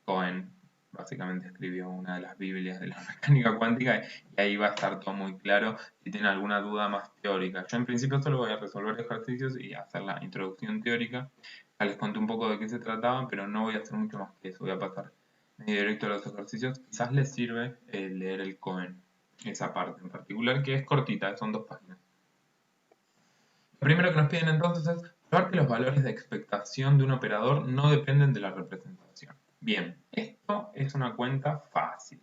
Cohen, básicamente escribió una de las Biblias de la mecánica cuántica y ahí va a estar todo muy claro si tienen alguna duda más teórica. Yo en principio solo voy a resolver ejercicios y hacer la introducción teórica. Ya les conté un poco de qué se trataba, pero no voy a hacer mucho más que eso. Voy a pasar medio directo a los ejercicios. Quizás les sirve leer el Cohen, esa parte en particular, que es cortita, son 2 páginas. Lo primero que nos piden entonces es probar que los valores de expectación de un operador no dependen de la representación. Bien, esto es una cuenta fácil.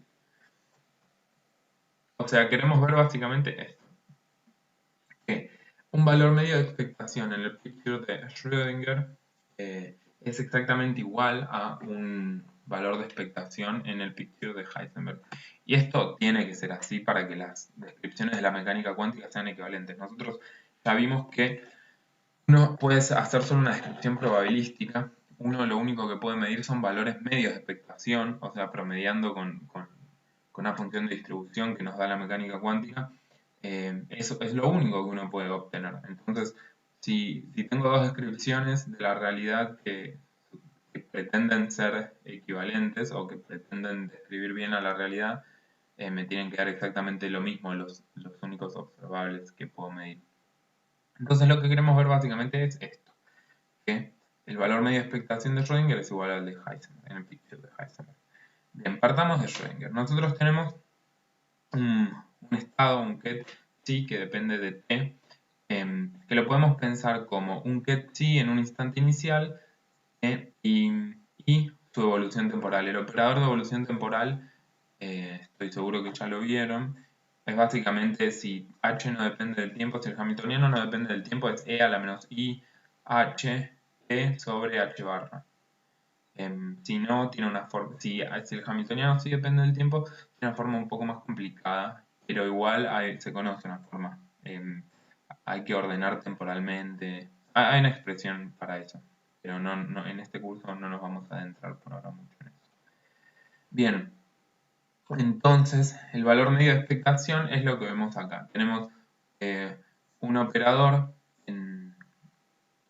O sea, queremos ver básicamente esto. Que un valor medio de expectación en el picture de Schrödinger es exactamente igual a un valor de expectación en el picture de Heisenberg. Y esto tiene que ser así para que las descripciones de la mecánica cuántica sean equivalentes. Nosotros ya vimos que uno puede hacer solo una descripción probabilística. Uno lo único que puede medir son valores medios de expectación, o sea, promediando con una función de distribución que nos da la mecánica cuántica. Eso es lo único que uno puede obtener. Entonces, si tengo 2 descripciones de la realidad que pretenden ser equivalentes o que pretenden describir bien a la realidad, me tienen que dar exactamente lo mismo los únicos observables que puedo medir. Entonces lo que queremos ver básicamente es esto, que el valor medio de expectación de Schrödinger es igual al de Heisenberg, en el picture de Heisenberg. Bien, partamos de Schrödinger. Nosotros tenemos un estado, un ket t, que depende de t, que lo podemos pensar como un ket t en un instante inicial y su evolución temporal. El operador de evolución temporal, estoy seguro que ya lo vieron, es básicamente si h no depende del tiempo, si el hamiltoniano no depende del tiempo, es e a la menos i h t sobre h barra. Si no, tiene una forma, si el hamiltoniano sí depende del tiempo, tiene una forma un poco más complicada, pero igual se conoce una forma. Hay que ordenar temporalmente. Hay una expresión para eso, pero no, en este curso no nos vamos a adentrar por ahora mucho en eso. Bien, entonces el valor medio de expectación es lo que vemos acá. Tenemos un operador,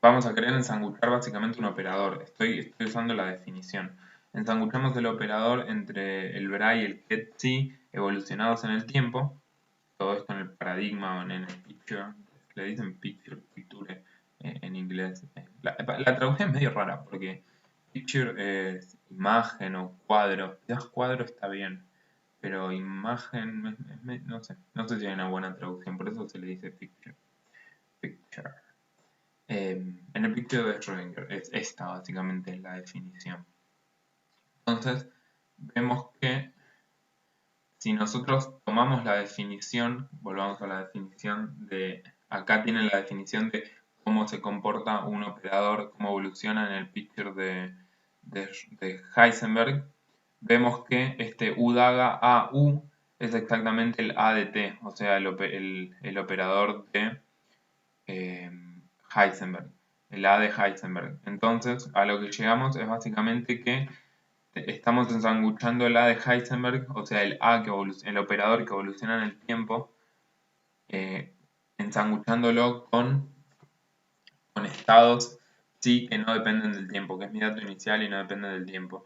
vamos a querer ensanguchar básicamente un operador. Estoy usando la definición. Ensanguchamos el operador entre el Bra y el ket t evolucionados en el tiempo. Todo esto en el paradigma o en el picture. Le dicen picture en inglés. La traducción es medio rara porque picture es imagen o cuadro. Quizás cuadro está bien, pero imagen, no sé si hay una buena traducción, por eso se le dice picture. En el picture de Schrödinger, esta básicamente es la definición. Entonces, vemos que si nosotros tomamos la definición, volvamos a la definición de, acá tienen la definición de cómo se comporta un operador, cómo evoluciona en el picture de Heisenberg, vemos que este U daga AU es exactamente el A de t, o sea, el operador de eh, Heisenberg, el A de Heisenberg. Entonces, a lo que llegamos es básicamente que estamos ensanguchando el A de Heisenberg, o sea, el operador que evoluciona en el tiempo, eh, ensanguchándolo con estados sí que no dependen del tiempo, que es mi dato inicial y no depende del tiempo.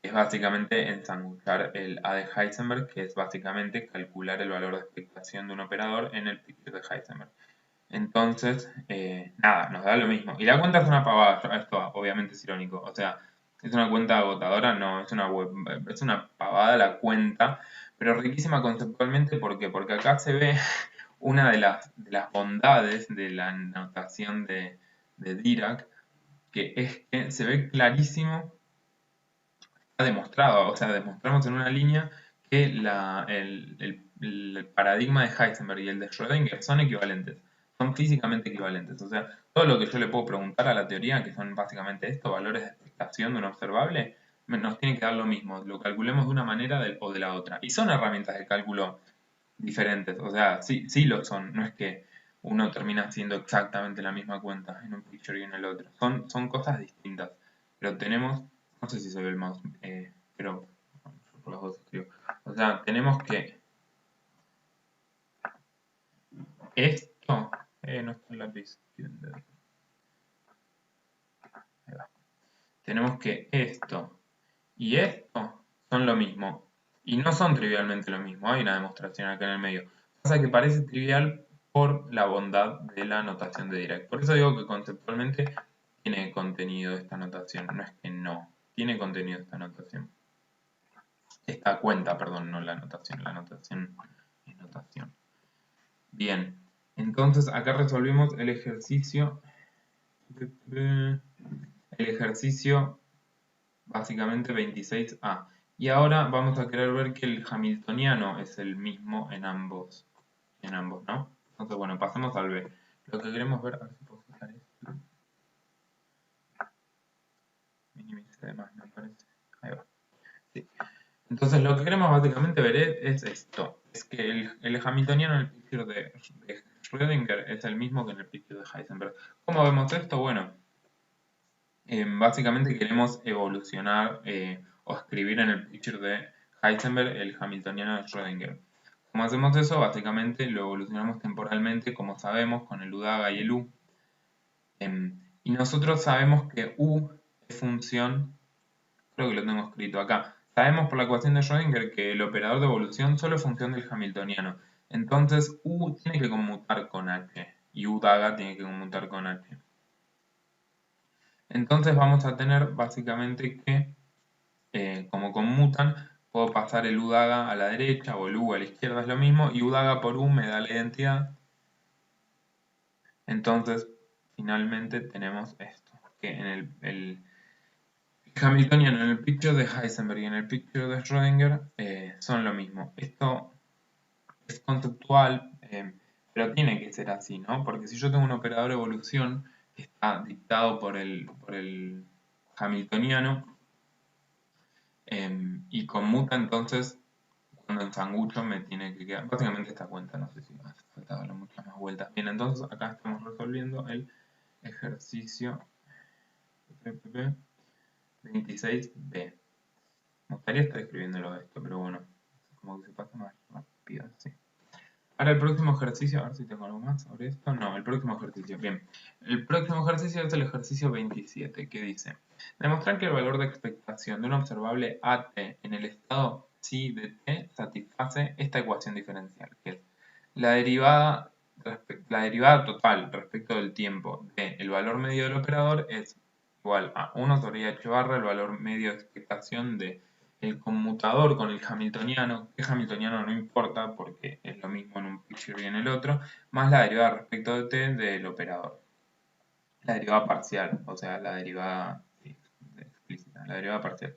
Es básicamente ensanguchar el A de Heisenberg, que es básicamente calcular el valor de expectación de un operador en el picture de Heisenberg. Entonces, nada, nos da lo mismo. Y la cuenta es una pavada, esto obviamente es irónico, o sea, es una cuenta agotadora, no, es una pavada la cuenta, pero riquísima conceptualmente, ¿por qué? Porque acá se ve una de las bondades de la notación de Dirac, que es que se ve clarísimo, está demostrado, o sea, demostramos en una línea que el paradigma de Heisenberg y el de Schrödinger son equivalentes, son físicamente equivalentes. O sea, todo lo que yo le puedo preguntar a la teoría, que son básicamente estos valores de expectación de un observable, nos tiene que dar lo mismo, lo calculemos de una manera o de la otra. Y son herramientas de cálculo diferentes, o sea, sí, sí lo son, no es que uno termina haciendo exactamente la misma cuenta en un picture y en el otro, son cosas distintas, pero tenemos, no sé si se ve el mouse, pero bueno, yo por los dos escribo, o sea, tenemos que esto, no está el lápiz, ahí va. Tenemos que esto y esto son lo mismo, y no son trivialmente lo mismo, hay una demostración acá en el medio. Pasa que parece trivial por la bondad de la notación de Dirac. Por eso digo que conceptualmente tiene contenido esta notación, no es que no, tiene contenido esta notación. Esta cuenta, perdón, no la notación es notación. Bien, entonces acá resolvimos el ejercicio básicamente 26A. Y ahora vamos a querer ver que el hamiltoniano es el mismo en ambos, ¿no? Entonces, bueno, pasemos al B. Lo que queremos ver, a ver si puedo sacar esto. Minimice más, me parece. Ahí va. Sí. Entonces, lo que queremos básicamente ver es esto. Es que el hamiltoniano en el picture de Schrödinger es el mismo que en el picture de Heisenberg. ¿Cómo vemos esto? Bueno, básicamente queremos evolucionar o escribir en el picture de Heisenberg el hamiltoniano de Schrödinger. ¿Cómo hacemos eso? Básicamente lo evolucionamos temporalmente, como sabemos, con el UDAGA y el U. Y nosotros sabemos que U es función, creo que lo tengo escrito acá. Sabemos por la ecuación de Schrödinger que el operador de evolución solo es función del hamiltoniano. Entonces U tiene que conmutar con H y UDAGA tiene que conmutar con H. Entonces vamos a tener básicamente que, como conmutan, puedo pasar el UDAGA a la derecha o el U a la izquierda es lo mismo y UDAGA por U me da la identidad. Entonces, finalmente tenemos esto, que en el Hamiltoniano, en el picture de Heisenberg y en el picture de Schrödinger son lo mismo. Esto es conceptual, pero tiene que ser así, ¿no? Porque si yo tengo un operador de evolución que está dictado por el Hamiltoniano y conmuta, entonces cuando ensangucho me tiene que quedar. Básicamente esta cuenta, no sé si me hace falta darle muchas más vueltas. Bien, entonces acá estamos resolviendo el ejercicio 26B. Me gustaría estar escribiéndolo esto, pero bueno, como que se pasa más rápido así. Ahora el próximo ejercicio, a ver si tengo algo más sobre esto. No, el próximo ejercicio. Bien, el próximo ejercicio es el ejercicio 27, que dice: demostrar que el valor de expectación de un observable AT en el estado psi de t satisface esta ecuación diferencial, que es la derivada, la derivada total respecto del tiempo del valor medio del operador es igual a 1 sobre h barra el valor medio de expectación de el conmutador con el hamiltoniano, que hamiltoniano no importa porque es lo mismo en un picture y en el otro, más la derivada respecto de t del operador. La derivada parcial, o sea, la derivada explícita, la derivada parcial.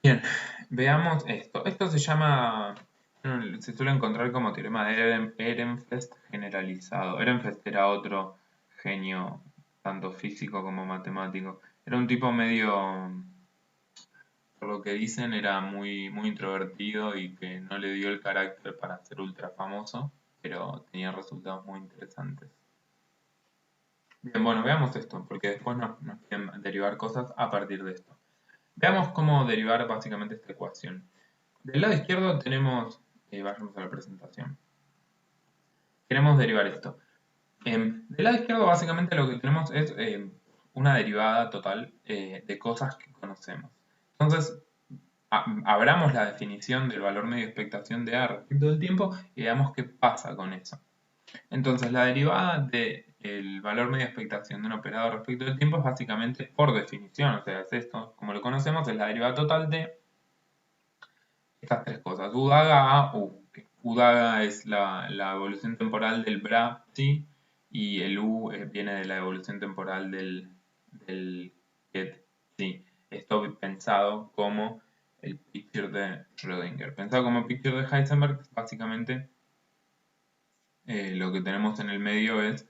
Bien, veamos esto. Esto se llama, se suele encontrar como teorema de Ehrenfest generalizado. Ehrenfest era otro genio, tanto físico como matemático. Era un tipo medio, por lo lo que dicen era muy, muy introvertido y que no le dio el carácter para ser ultra famoso, pero tenía resultados muy interesantes. Bien, bueno, veamos esto, porque después nos quieren derivar cosas a partir de esto. Veamos cómo derivar básicamente esta ecuación. Del lado izquierdo tenemos, vayamos a la presentación. Queremos derivar esto. Del lado izquierdo básicamente lo que tenemos es una derivada total de cosas que conocemos. Entonces, abramos la definición del valor medio de expectación de A respecto del tiempo y veamos qué pasa con eso. Entonces, la derivada del valor medio de expectación de un operador respecto del tiempo es básicamente por definición, o sea, es esto, como lo conocemos, es la derivada total de estas tres cosas, U daga a U. U daga es la evolución temporal del bra, ¿sí? Y el U viene de la evolución temporal del get, ¿sí? Esto pensado como el picture de Schrödinger. Pensado como picture de Heisenberg, básicamente lo que tenemos en el medio es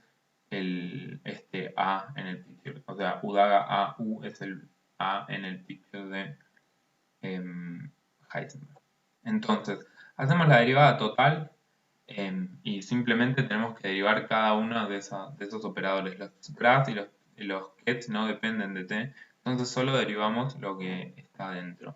este A en el picture. O sea, U daga a U es el A en el picture de Heisenberg. Entonces, hacemos la derivada total y simplemente tenemos que derivar cada uno de esos operadores. Los bras y los gets no dependen de t, entonces solo derivamos lo que está dentro.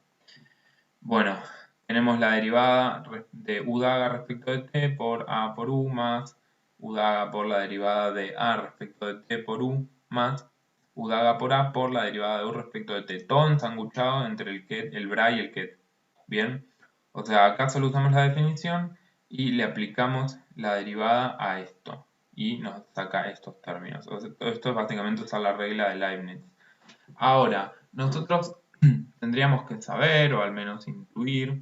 Bueno, tenemos la derivada de u daga respecto de t por a por u más u daga por la derivada de a respecto de t por u más u daga por a por la derivada de u respecto de t. Todo ensanguchado entre el bra y el ket. Bien, o sea, acá solo usamos la definición y le aplicamos la derivada a esto y nos saca estos términos. O sea, esto es básicamente usar la regla de Leibniz. Ahora, nosotros tendríamos que saber o al menos intuir,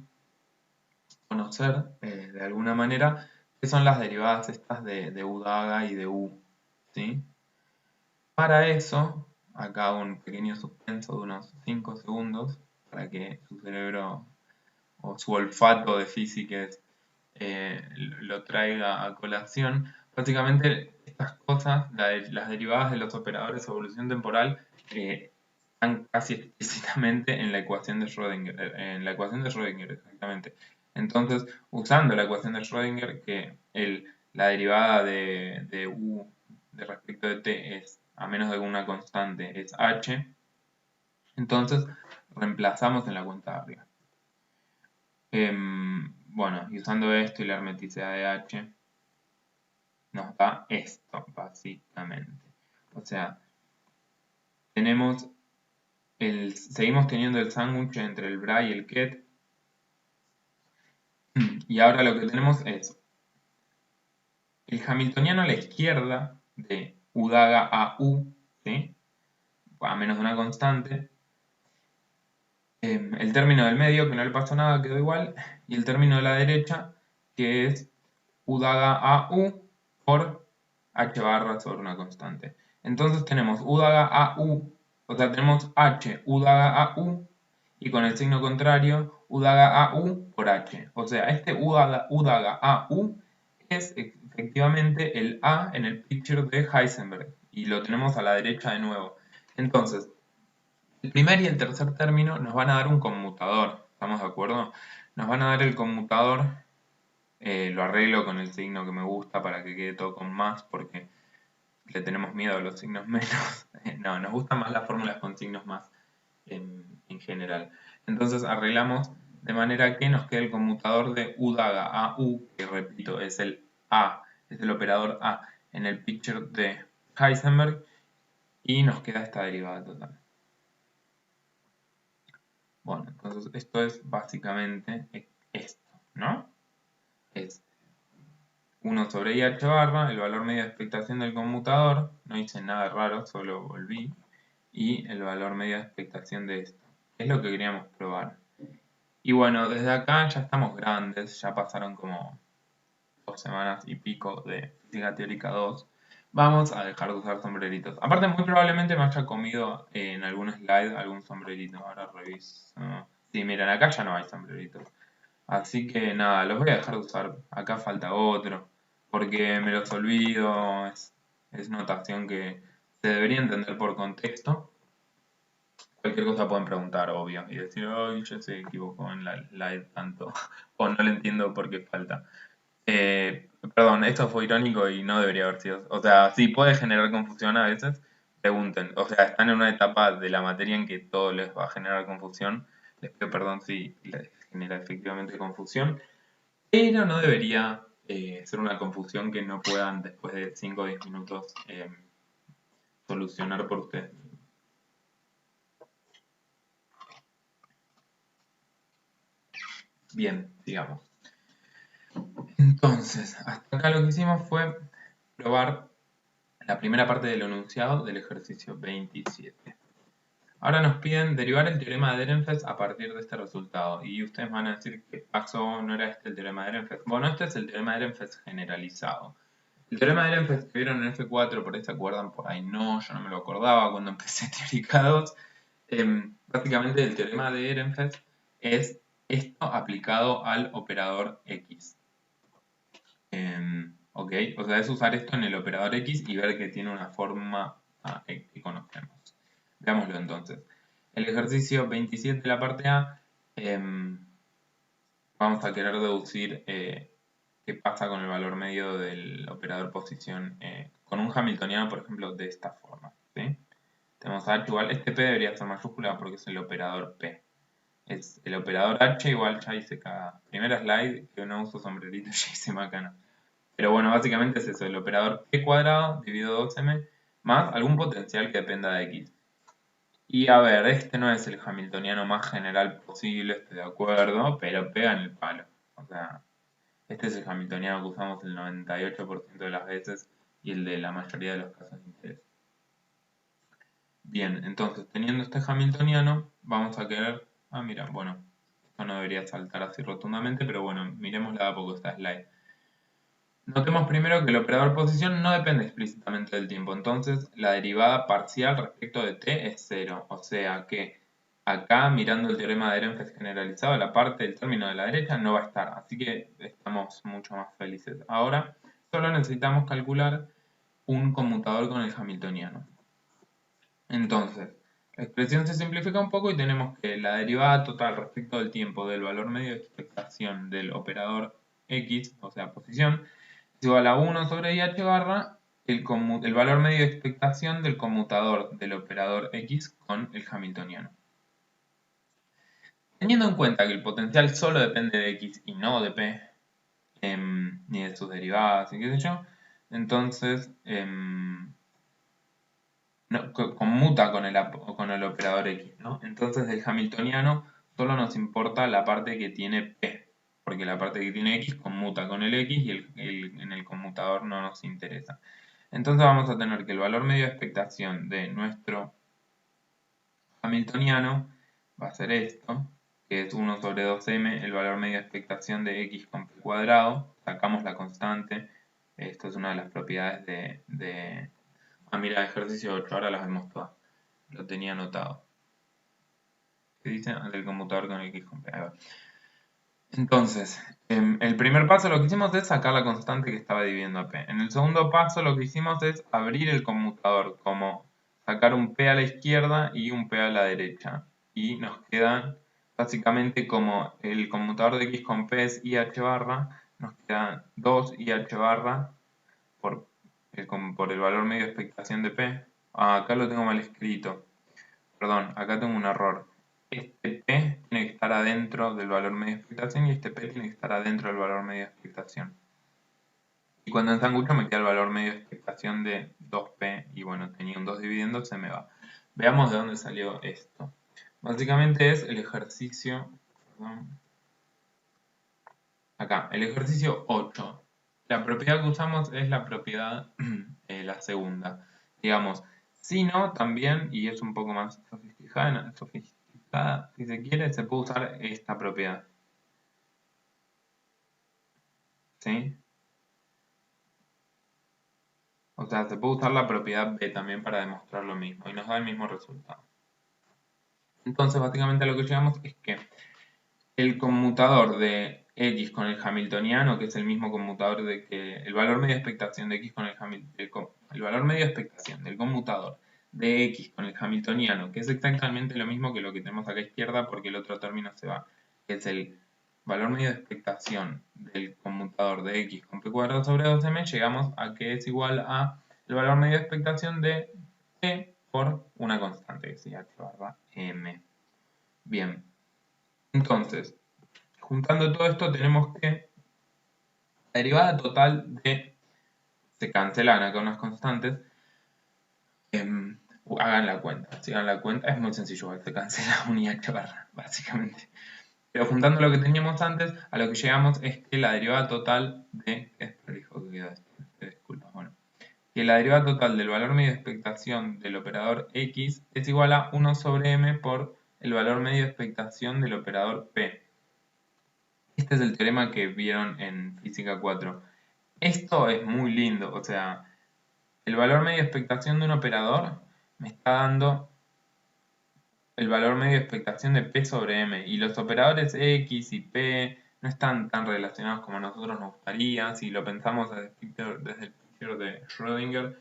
conocer de alguna manera qué son las derivadas estas de u daga y de u, ¿sí? Para eso, acá hago un pequeño suspenso de unos 5 segundos para que su cerebro o su olfato de físicas lo traiga a colación. Básicamente estas cosas, las derivadas de los operadores de evolución temporal, están casi explícitamente en la ecuación de Schrödinger, exactamente. Entonces, usando la ecuación de Schrödinger, que la derivada de u de respecto de t es, a menos de una constante, es h, entonces reemplazamos en la cuenta de arriba. Bueno, y usando esto y la hermeticidad de h, nos da esto, básicamente. O sea, seguimos teniendo el sándwich entre el bra y el ket. Y ahora lo que tenemos es el hamiltoniano a la izquierda de u daga a u, ¿sí? A menos de una constante. El término del medio, que no le pasó nada, quedó igual. Y el término de la derecha, que es u daga a u por h barra sobre una constante. Entonces tenemos u daga a u, o sea, tenemos h u daga a u, y con el signo contrario, u daga a u por h. O sea, este u daga a u es efectivamente el a en el picture de Heisenberg, y lo tenemos a la derecha de nuevo. Entonces, el primer y el tercer término nos van a dar un conmutador, ¿estamos de acuerdo? Nos van a dar el conmutador, lo arreglo con el signo que me gusta para que quede todo con más, porque le tenemos miedo a los signos menos. No, nos gustan más las fórmulas con signos más en general. Entonces arreglamos de manera que nos quede el conmutador de u daga a u, que repito, es el a, es el operador a en el picture de Heisenberg, y nos queda esta derivada total. Bueno, entonces esto es básicamente esto, ¿no? Es 1 sobre IH barra, el valor medio de expectación del conmutador, no hice nada raro, solo volví, y el valor medio de expectación de esto. Es lo que queríamos probar. Y bueno, desde acá ya estamos grandes, ya pasaron como 2 semanas y pico de física teórica 2. Vamos a dejar de usar sombreritos. Aparte, muy probablemente me haya comido en algún slide algún sombrerito. Ahora reviso. Sí, miren, acá ya no hay sombreritos. Así que nada, los voy a dejar de usar. Acá falta otro. Porque me los olvido. Es notación que se debería entender por contexto. Cualquier cosa pueden preguntar, obvio, y decir, ay, yo se equivocó en la slide tanto, o no le entiendo por qué falta. Perdón, esto fue irónico y no debería haber sido. O sea, sí puede generar confusión a veces, pregunten. O sea, están en una etapa de la materia en que todo les va a generar confusión. Les pido perdón si les genera efectivamente confusión, pero no debería ser una confusión que no puedan después de 5 o 10 minutos solucionar por ustedes. Bien, sigamos. Entonces, hasta acá lo que hicimos fue probar la primera parte del enunciado del ejercicio 27. Ahora nos piden derivar el teorema de Ehrenfest a partir de este resultado. Y ustedes van a decir, ¿qué pasó? ¿No era este el teorema de Ehrenfest? Bueno, este es el teorema de Ehrenfest generalizado. El teorema de Ehrenfest que vieron en F4, por ahí se acuerdan, por ahí no, yo no me lo acordaba cuando empecé Teórica 2. Básicamente el teorema de Ehrenfest es esto aplicado al operador X. ¿Ok? O sea, es usar esto en el operador X y ver que tiene una forma que conocemos. Veámoslo entonces. El ejercicio 27 de la parte A, vamos a querer deducir qué pasa con el valor medio del operador posición con un hamiltoniano, por ejemplo, de esta forma. ¿Sí? Tenemos H igual, este P debería ser mayúscula porque es el operador P. Es el operador H igual, ya hice cada primera slide que no uso sombrerito, ya hice macana. Pero bueno, básicamente es eso, el operador P cuadrado dividido 2M más algún potencial que dependa de X. Y a ver, este no es el hamiltoniano más general posible, estoy de acuerdo, pero pega en el palo. O sea, este es el hamiltoniano que usamos el 98% de las veces y el de la mayoría de los casos de interés. Bien, entonces teniendo este hamiltoniano, vamos a querer... Ah, mira, bueno, esto no debería saltar así rotundamente, pero bueno, miremosla a poco esta slide. Notemos primero que el operador posición no depende explícitamente del tiempo, entonces la derivada parcial respecto de t es 0, o sea que acá mirando el teorema de Ehrenfest generalizado, la parte del término de la derecha no va a estar, así que estamos mucho más felices. Ahora solo necesitamos calcular un conmutador con el hamiltoniano. Entonces, la expresión se simplifica un poco y tenemos que la derivada total respecto del tiempo del valor medio de expectación del operador x, o sea posición, es igual a 1 sobre IH barra el valor medio de expectación del conmutador del operador X con el hamiltoniano. Teniendo en cuenta que el potencial solo depende de X y no de P, ni de sus derivadas y qué sé yo, entonces conmuta con el operador X, ¿no? Entonces del hamiltoniano solo nos importa la parte que tiene P, porque la parte que tiene X conmuta con el X y en el conmutador no nos interesa. Entonces vamos a tener que el valor medio de expectación de nuestro hamiltoniano va a ser esto, que es 1 sobre 2m, el valor medio de expectación de x con p cuadrado, sacamos la constante, esto es una de las propiedades de... Ah, mira, ejercicio 8, ahora las vemos todas, lo tenía anotado. ¿Qué dice? Del conmutador con x con p. Entonces, el primer paso lo que hicimos es sacar la constante que estaba dividiendo a p. En el segundo paso lo que hicimos es abrir el conmutador, como sacar un p a la izquierda y un p a la derecha. Y nos quedan básicamente como el conmutador de x con p es IH barra, nos quedan 2 IH barra por el valor medio de expectación de p. Ah, acá lo tengo mal escrito. Perdón, acá tengo un error. Este P tiene que estar adentro del valor medio de expectación y este P tiene que estar adentro del valor medio de expectación. Y cuando ensangucho me queda el valor medio de expectación de 2P y bueno, tenía un 2 dividiendo, se me va. Veamos de dónde salió esto. Básicamente es el ejercicio, perdón, acá, el ejercicio 8. La propiedad que usamos es la propiedad, la segunda. Digamos, si no, también, y es un poco más sofisticada, si se quiere, se puede usar esta propiedad. ¿Sí? O sea, se puede usar la propiedad B también para demostrar lo mismo y nos da el mismo resultado. Entonces, básicamente a lo que llegamos es que el conmutador de X con el hamiltoniano, que es el mismo conmutador de que el valor medio de expectación de X con el valor medio de expectación del conmutador de x con el hamiltoniano, que es exactamente lo mismo que lo que tenemos acá a la izquierda porque el otro término se va, que es el valor medio de expectación del conmutador de x con p cuadrado sobre 2m, llegamos a que es igual a el valor medio de expectación de p por una constante, que es h barra m. Bien, entonces, juntando todo esto tenemos que la derivada total de, se cancelan acá unas constantes, hagan la cuenta, si hagan la cuenta es muy sencillo, se cancela un h barra, básicamente. Pero juntando lo que teníamos antes, a lo que llegamos es que la derivada total de, disculpa, bueno, que la derivada total del valor medio de expectación del operador x es igual a 1 sobre m por el valor medio de expectación del operador p. Este es el teorema que vieron en física 4. Esto es muy lindo, o sea, el valor medio de expectación de un operador me está dando el valor medio de expectación de P sobre M, y los operadores X y P no están tan relacionados como a nosotros nos gustaría. Si lo pensamos desde el picture de Schrödinger,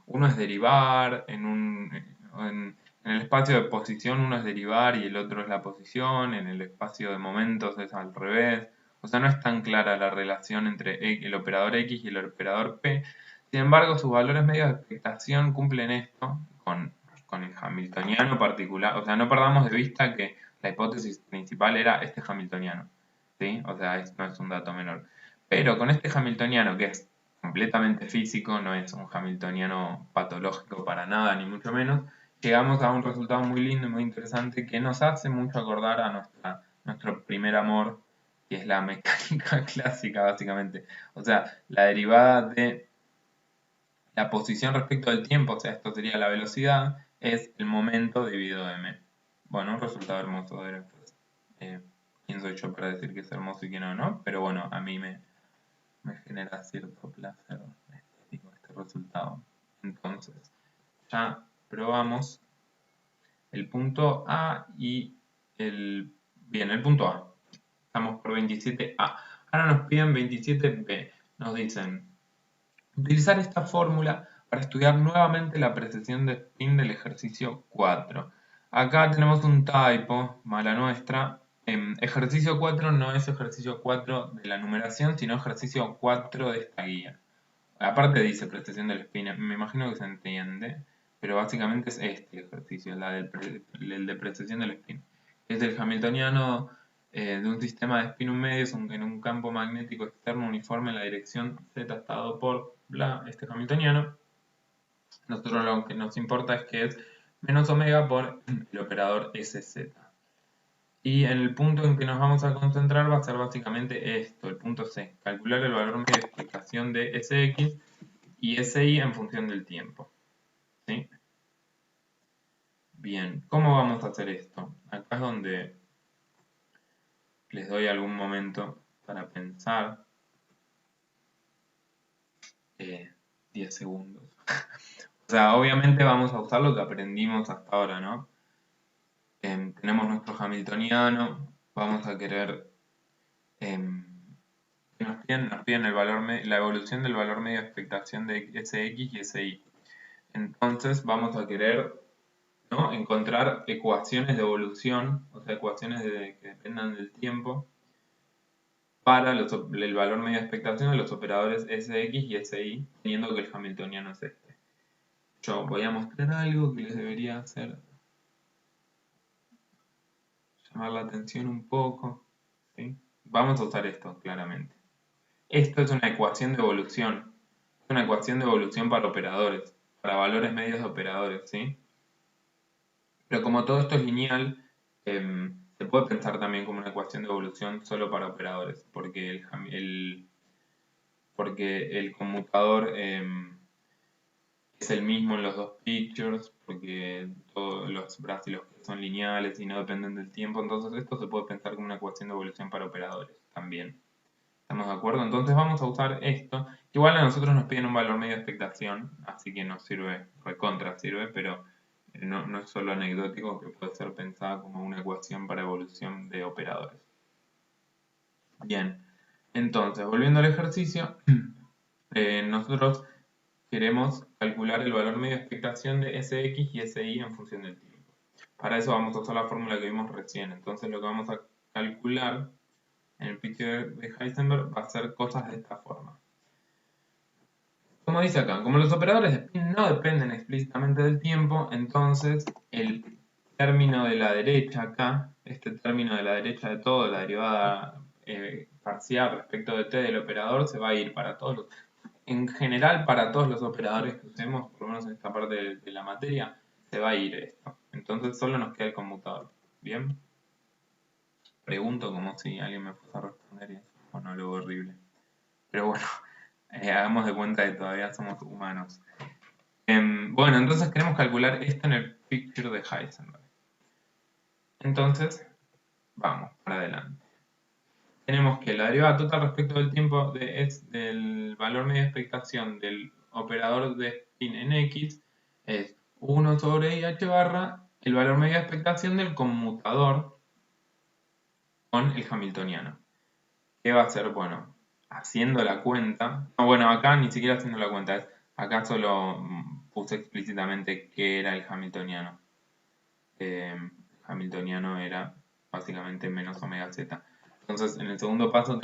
uno es derivar, en el espacio de posición uno es derivar y el otro es la posición, en el espacio de momentos es al revés. O sea, no es tan clara la relación entre el operador X y el operador P. Sin embargo, sus valores medios de expectación cumplen esto con el hamiltoniano particular. O sea, no perdamos de vista que la hipótesis principal era este hamiltoniano, ¿sí? O sea, no es un dato menor. Pero con este hamiltoniano, que es completamente físico, no es un hamiltoniano patológico para nada, ni mucho menos, llegamos a un resultado muy lindo y muy interesante que nos hace mucho acordar a nuestro primer amor, que es la mecánica clásica, básicamente. O sea, la derivada de la posición respecto del tiempo, o sea, esto sería la velocidad, es el momento dividido m. Bueno, un resultado hermoso de pues, quién soy yo para decir que es hermoso y que no, ¿no? Pero bueno, a mí me genera cierto placer estético este resultado. Entonces, ya probamos el punto A y el... Bien, el punto A. Estamos por 27A. Ahora nos piden 27B. Nos dicen, utilizar esta fórmula para estudiar nuevamente la precesión de spin del ejercicio 4. Acá tenemos un typo, mala nuestra. Ejercicio 4 no es ejercicio 4 de la numeración, sino ejercicio 4 de esta guía. Aparte dice precesión del spin, me imagino que se entiende, pero básicamente es este ejercicio, el de precesión del spin. Es el hamiltoniano de un sistema de spin un medio en un campo magnético externo uniforme en la dirección z dado por bla, este hamiltoniano. Nosotros lo que nos importa es que es menos omega por el operador sz. Y en el punto en que nos vamos a concentrar va a ser básicamente esto, el punto C, calcular el valor medio de explicación de Sx y SI en función del tiempo. ¿Sí? Bien, ¿cómo vamos a hacer esto? Acá es donde les doy algún momento para pensar. 10 segundos. O sea, obviamente vamos a usar lo que aprendimos hasta ahora, ¿no? Tenemos nuestro hamiltoniano, vamos a querer que nos piden la evolución del valor medio de expectación de Sx y Si. Entonces vamos a querer, ¿no?, encontrar ecuaciones de evolución, o sea, ecuaciones que dependan del tiempo, para el valor medio de expectación de los operadores Sx y Si, teniendo que el hamiltoniano es este. Yo voy a mostrar algo que les debería hacer llamar la atención un poco, ¿sí? Vamos a usar esto, claramente. Esto es una ecuación de evolución. Es una ecuación de evolución para operadores, para valores medios de operadores, ¿sí? Pero como todo esto es lineal, se puede pensar también como una ecuación de evolución solo para operadores, porque el conmutador es el mismo en los dos pictures, porque todos los brazos son lineales y no dependen del tiempo, entonces esto se puede pensar como una ecuación de evolución para operadores también. ¿Estamos de acuerdo? Entonces vamos a usar esto. Igual a nosotros nos piden un valor medio de expectación, así que nos sirve, recontra sirve, pero no es solo anecdótico, que puede ser pensada como una ecuación para evolución de operadores. Bien, entonces, volviendo al ejercicio, nosotros queremos calcular el valor medio de expectación de Sx y Si en función del tiempo. Para eso vamos a usar la fórmula que vimos recién. Entonces lo que vamos a calcular en el picture de Heisenberg va a ser cosas de esta forma. Como dice acá, como los operadores de spin no dependen explícitamente del tiempo, entonces el término de la derecha acá, este término de la derecha de todo, la derivada parcial respecto de t del operador, se va a ir para todos los, en general para todos los operadores que usemos, por lo menos en esta parte de la materia, se va a ir esto. Entonces solo nos queda el conmutador. ¿Bien? Pregunto como si alguien me fuese a responder y es un monólogo horrible. Pero bueno, hagamos de cuenta que todavía somos humanos. Bueno, entonces queremos calcular esto en el picture de Heisenberg. Entonces, vamos para adelante. Tenemos que la derivada total respecto del tiempo del valor medio de expectación del operador de spin en X es 1 sobre IH barra el valor medio de expectación del conmutador con el hamiltoniano. ¿Qué va a ser? Bueno, haciendo la cuenta. No, bueno, acá ni siquiera haciendo la cuenta. Acá solo puse explícitamente qué era el hamiltoniano. El hamiltoniano era básicamente menos omega z. Entonces, en el segundo paso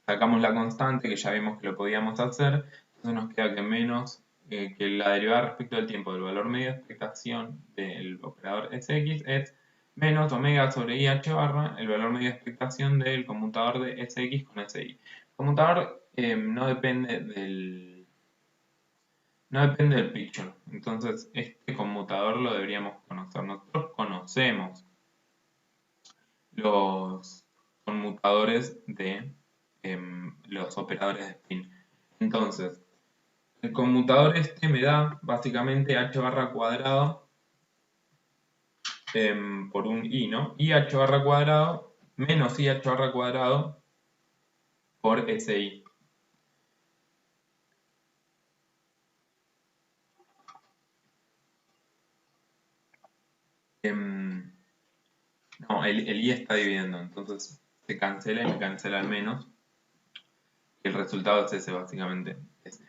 sacamos la constante, que ya vimos que lo podíamos hacer. Entonces nos queda que menos, que la derivada respecto del tiempo del valor medio de expectación del operador Sx es menos omega sobre IH barra el valor medio de expectación del conmutador de Sx con Si. El conmutador no depende del picture. Entonces, este conmutador lo deberíamos conocer. Nosotros conocemos los conmutadores de los operadores de spin. Entonces, el conmutador este me da básicamente h barra cuadrado por un i, ¿no? Y h barra cuadrado menos i h barra cuadrado por si. No, el i está dividiendo, entonces se cancela y me cancela el menos. Y el resultado es ese, básicamente. Es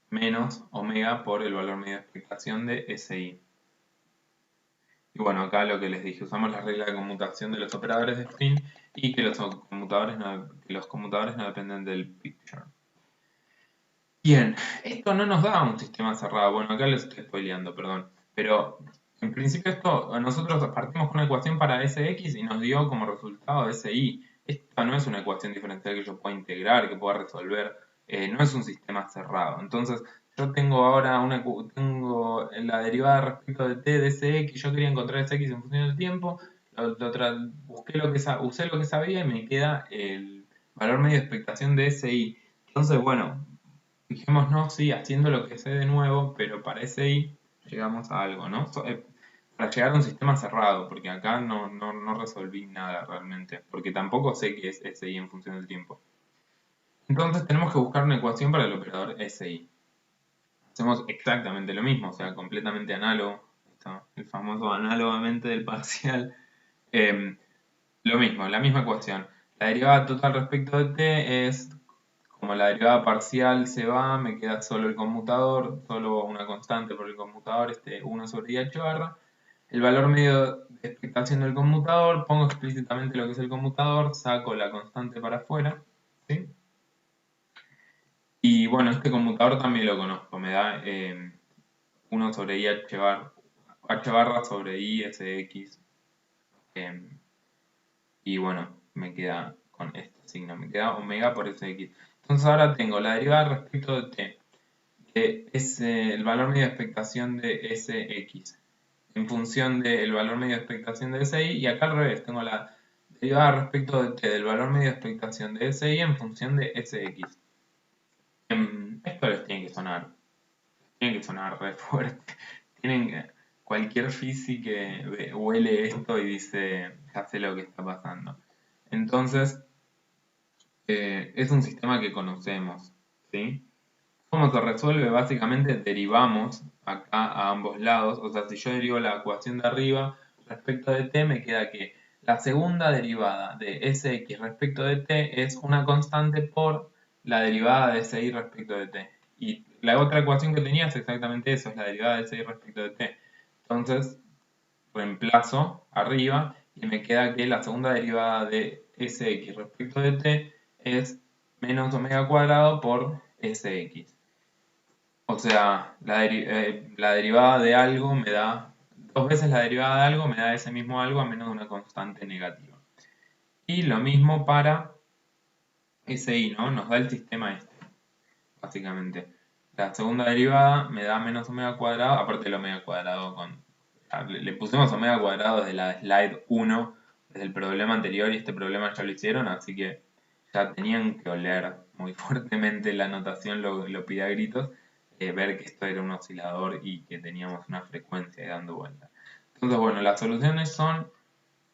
menos omega por el valor medio de expectación de Si. Y bueno, acá lo que les dije, usamos la regla de conmutación de los operadores de spin y que los conmutadores no dependen del picture. Bien, esto no nos da un sistema cerrado. Bueno, acá les estoy spoileando, perdón. Pero en principio nosotros partimos con una ecuación para Sx y nos dio como resultado Si. Esta no es una ecuación diferencial que yo pueda integrar, que pueda resolver. No es un sistema cerrado. Entonces, yo tengo ahora tengo la derivada respecto de t de Sx. Yo quería encontrar Sx en función del tiempo. Usé lo que sabía y me queda el valor medio de expectación de Si. Entonces, bueno, fijémonos, sí, haciendo lo que sé de nuevo, pero para SI llegamos a algo, ¿no? Para llegar a un sistema cerrado, porque acá no resolví nada realmente, porque tampoco sé qué es SI en función del tiempo. Entonces tenemos que buscar una ecuación para el operador SI. Hacemos exactamente lo mismo, o sea, completamente análogo, el famoso análogamente del parcial. Lo mismo, la misma ecuación. La derivada total respecto de t es, como la derivada parcial se va, me queda solo el conmutador, solo una constante por el conmutador, 1 sobre IH barra. El valor medio de expectación del conmutador, pongo explícitamente lo que es el conmutador, saco la constante para afuera, ¿sí? Y bueno, este conmutador también lo conozco, me da 1 sobre IH barra, H barra sobre ISX. Y bueno, me queda con este signo, me queda omega por Sx. Entonces ahora tengo la derivada respecto de t, que es el valor medio de expectación de Sx en función del valor medio de expectación de Si, y acá al revés, tengo la derivada respecto de t del valor medio de expectación de Si en función de Sx. Esto les tiene que sonar re fuerte. Cualquier físico que huele esto y dice, ya sé lo que está pasando. Entonces, es un sistema que conocemos, ¿sí? ¿Cómo se resuelve? Básicamente derivamos acá a ambos lados, o sea, si yo derivo la ecuación de arriba respecto de t, me queda que la segunda derivada de Sx respecto de t es una constante por la derivada de Si respecto de t. Y la otra ecuación que tenía es exactamente eso, es la derivada de SI respecto de t. Entonces, reemplazo arriba y me queda que la segunda derivada de Sx respecto de t es menos omega cuadrado por Sx. O sea, la derivada de algo me da, dos veces la derivada de algo me da ese mismo algo a menos de una constante negativa. Y lo mismo para SI, ¿no? Nos da el sistema este, básicamente. La segunda derivada me da menos omega cuadrado, aparte del omega cuadrado le pusimos omega cuadrado desde la slide 1, desde el problema anterior, y este problema ya lo hicieron, así que ya tenían que oler muy fuertemente la notación, lo pide a gritos, ver que esto era un oscilador y que teníamos una frecuencia dando vuelta. Entonces, bueno, las soluciones son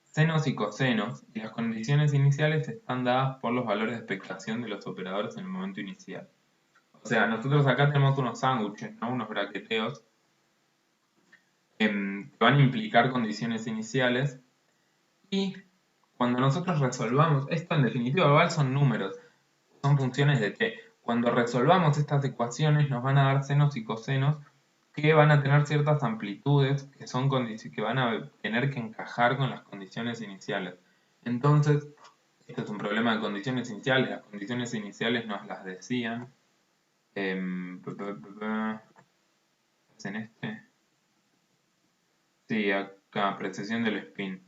senos y cosenos, y las condiciones iniciales están dadas por los valores de expectación de los operadores en el momento inicial. O sea, nosotros acá tenemos unos sándwiches, ¿no? Unos braqueteos, que van a implicar condiciones iniciales, y cuando nosotros resolvamos, esto en definitiva igual son números, son funciones de t. Cuando resolvamos estas ecuaciones nos van a dar senos y cosenos que van a tener ciertas amplitudes que van a tener que encajar con las condiciones iniciales. Entonces, este es un problema de condiciones iniciales. Las condiciones iniciales nos las decían. ¿Es en este? Sí, acá, precesión del spin.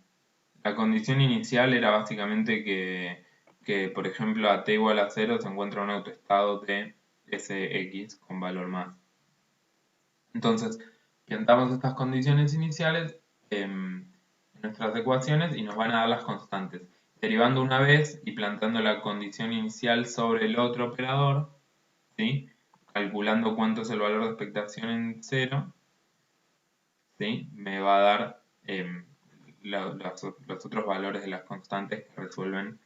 La condición inicial era básicamente que, por ejemplo, a t igual a 0 se encuentra un autoestado de Sx con valor más. Entonces, plantamos estas condiciones iniciales en nuestras ecuaciones y nos van a dar las constantes. Derivando una vez y plantando la condición inicial sobre el otro operador, ¿sí? Calculando cuánto es el valor de expectación en 0, ¿sí? Me va a dar los otros valores de las constantes que resuelven,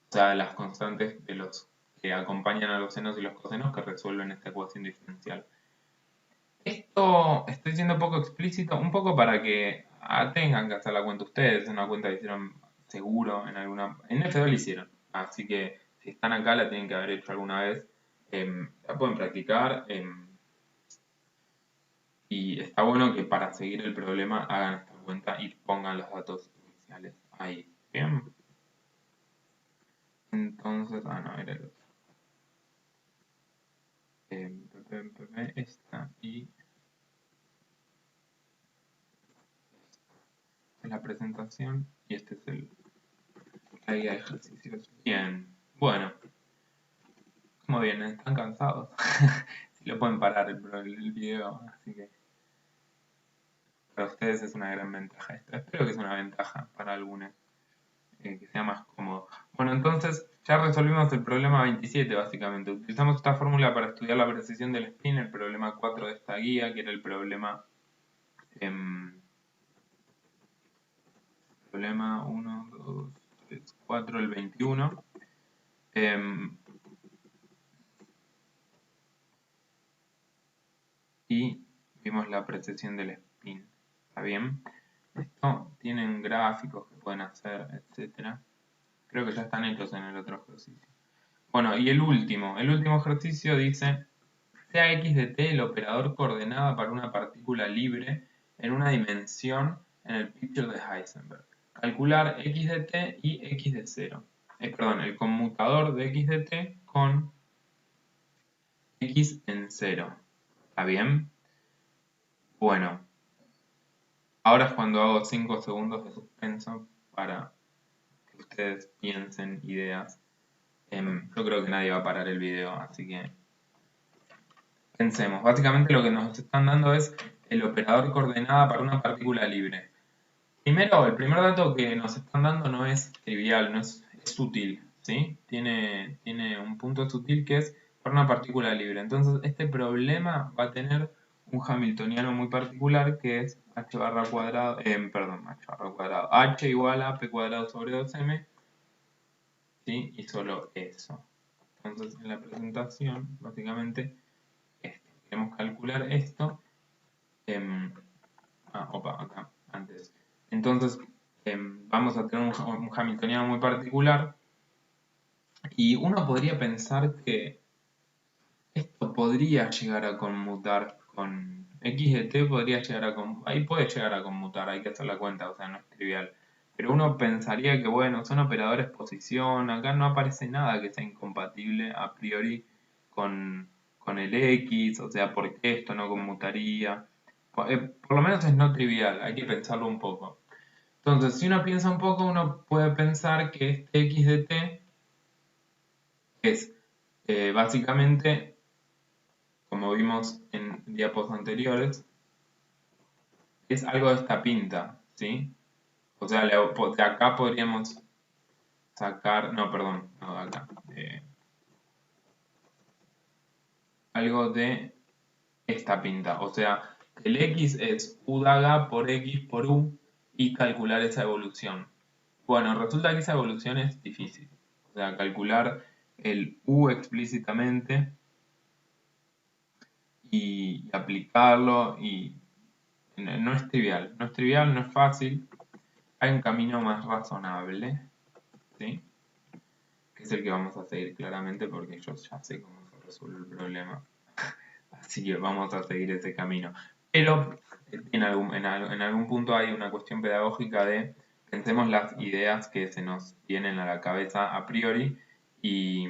o sea, las constantes de los que acompañan a los senos y los cosenos que resuelven esta ecuación diferencial. Esto estoy siendo poco explícito, un poco para que tengan que hacer la cuenta ustedes, una cuenta que hicieron seguro en alguna... En F2 la hicieron, así que si están acá la tienen que haber hecho alguna vez. La pueden practicar, y está bueno que para seguir el problema hagan esta cuenta y pongan los datos iniciales ahí. Bien. Entonces, no, era el otro. Esta y es la presentación y este es la guía de ejercicios. Bien. Bueno, como vienen, están cansados. Si lo pueden parar el video, así que para ustedes es una gran ventaja esto. Espero que sea una ventaja para algunos, que sea más cómodo. Bueno, entonces ya resolvimos el problema 27 básicamente. Utilizamos esta fórmula para estudiar la precesión del spin, el problema 4 de esta guía, que era el problema 1, 2, 3, 4, el 21. Y vimos la precesión del spin. ¿Está bien? Esto tienen gráficos que pueden hacer, etcétera. Creo que ya están hechos en el otro ejercicio. Bueno, y el último ejercicio dice: sea x de t el operador coordenada para una partícula libre en una dimensión en el picture de Heisenberg. Calcular x de t y x de 0. Perdón, el conmutador de x de t con x en 0. ¿Está bien? Bueno, ahora es cuando hago 5 segundos de suspenso para que ustedes piensen ideas. Yo creo que nadie va a parar el video, así que pensemos. Básicamente lo que nos están dando es el operador coordenada para una partícula libre. Primero, el primer dato que nos están dando no es trivial, es sutil, ¿sí? Tiene un punto sutil que es para una partícula libre. Entonces, este problema va a tener un hamiltoniano muy particular que es h barra cuadrado, h igual a p cuadrado sobre 2m, ¿sí? Y solo eso. Entonces, en la presentación, básicamente, queremos calcular esto. Acá, antes. Entonces, vamos a tener un hamiltoniano muy particular, y uno podría pensar que esto podría llegar a conmutar con x de t, podría llegar a ahí puede llegar a conmutar, hay que hacer la cuenta, o sea, no es trivial. Pero uno pensaría que, bueno, son operadores posición, acá no aparece nada que sea incompatible a priori con el x, o sea, ¿por qué esto no conmutaría? Por lo menos es no trivial, hay que pensarlo un poco. Entonces, si uno piensa un poco, uno puede pensar que este x de t es básicamente, como vimos en diapos anteriores, es algo de esta pinta, ¿sí? O sea, de acá podríamos sacar, no, perdón, no de acá, algo de esta pinta, o sea, el x es u daga por x por u y calcular esa evolución. Bueno, resulta que esa evolución es difícil, o sea, calcular el u explícitamente y aplicarlo y no es trivial, no es trivial, no es fácil, hay un camino más razonable, ¿sí? Que es el que vamos a seguir claramente porque yo ya sé cómo se resuelve el problema. Así que vamos a seguir ese camino. Pero en algún punto hay una cuestión pedagógica de pensemos las ideas que se nos vienen a la cabeza a priori y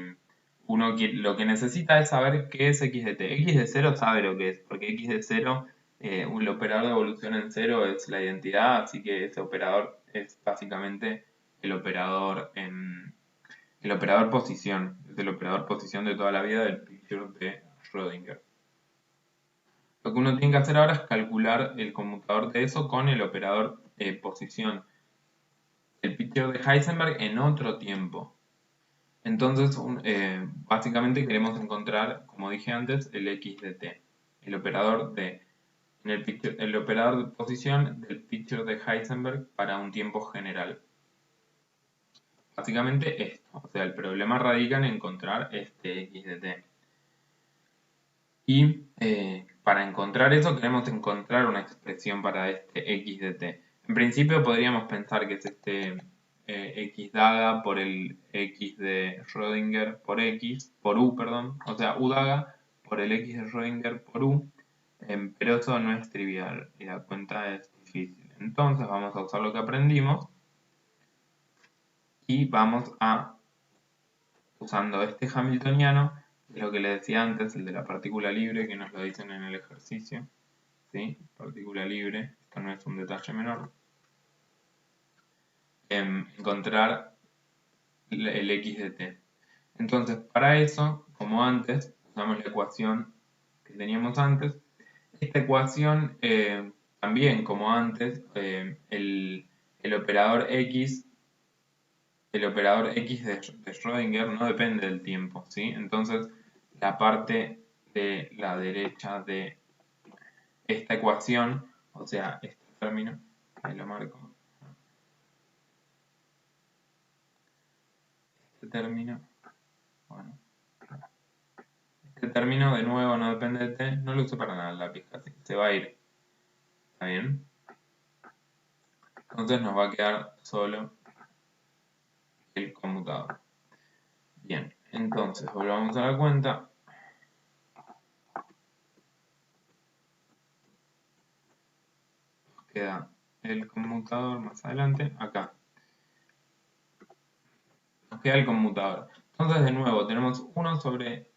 uno lo que necesita es saber qué es x de t. X de 0 sabe lo que es, porque x de 0, el operador de evolución en 0 es la identidad, así que ese operador es básicamente el operador el operador posición, es el operador posición de toda la vida del picture de Schrödinger. Lo que uno tiene que hacer ahora es calcular el conmutador de eso con el operador posición, el picture de Heisenberg en otro tiempo. Entonces, básicamente queremos encontrar, como dije antes, el x de t, el operador el operador de posición del picture de Heisenberg para un tiempo general. Básicamente esto, o sea, el problema radica en encontrar este x de t. Y para encontrar eso queremos encontrar una expresión para este x de t. En principio podríamos pensar que es este x dada por el x de Schrödinger por u, perdón, o sea, u dada por el x de Schrödinger por u, pero eso no es trivial y la cuenta es difícil. Entonces vamos a usar lo que aprendimos y vamos a, usando este hamiltoniano, es lo que le decía antes, el de la partícula libre, que nos lo dicen en el ejercicio, ¿sí? Partícula libre, esto no es un detalle menor, encontrar el x de t. Entonces, para eso, como antes, usamos la ecuación que teníamos antes. Esta ecuación, también como antes, el operador x de Schrödinger no depende del tiempo, ¿sí? Entonces, la parte de la derecha de esta ecuación, o sea, este término, ahí lo marco, este término, bueno, este término de nuevo no depende de t, no lo uso para nada el lápiz casi, se va a ir, ¿está bien? Entonces nos va a quedar solo el conmutador. Bien, entonces volvamos a la cuenta. Nos queda el conmutador más adelante, acá. Nos queda el conmutador. Entonces de nuevo tenemos 1 sobre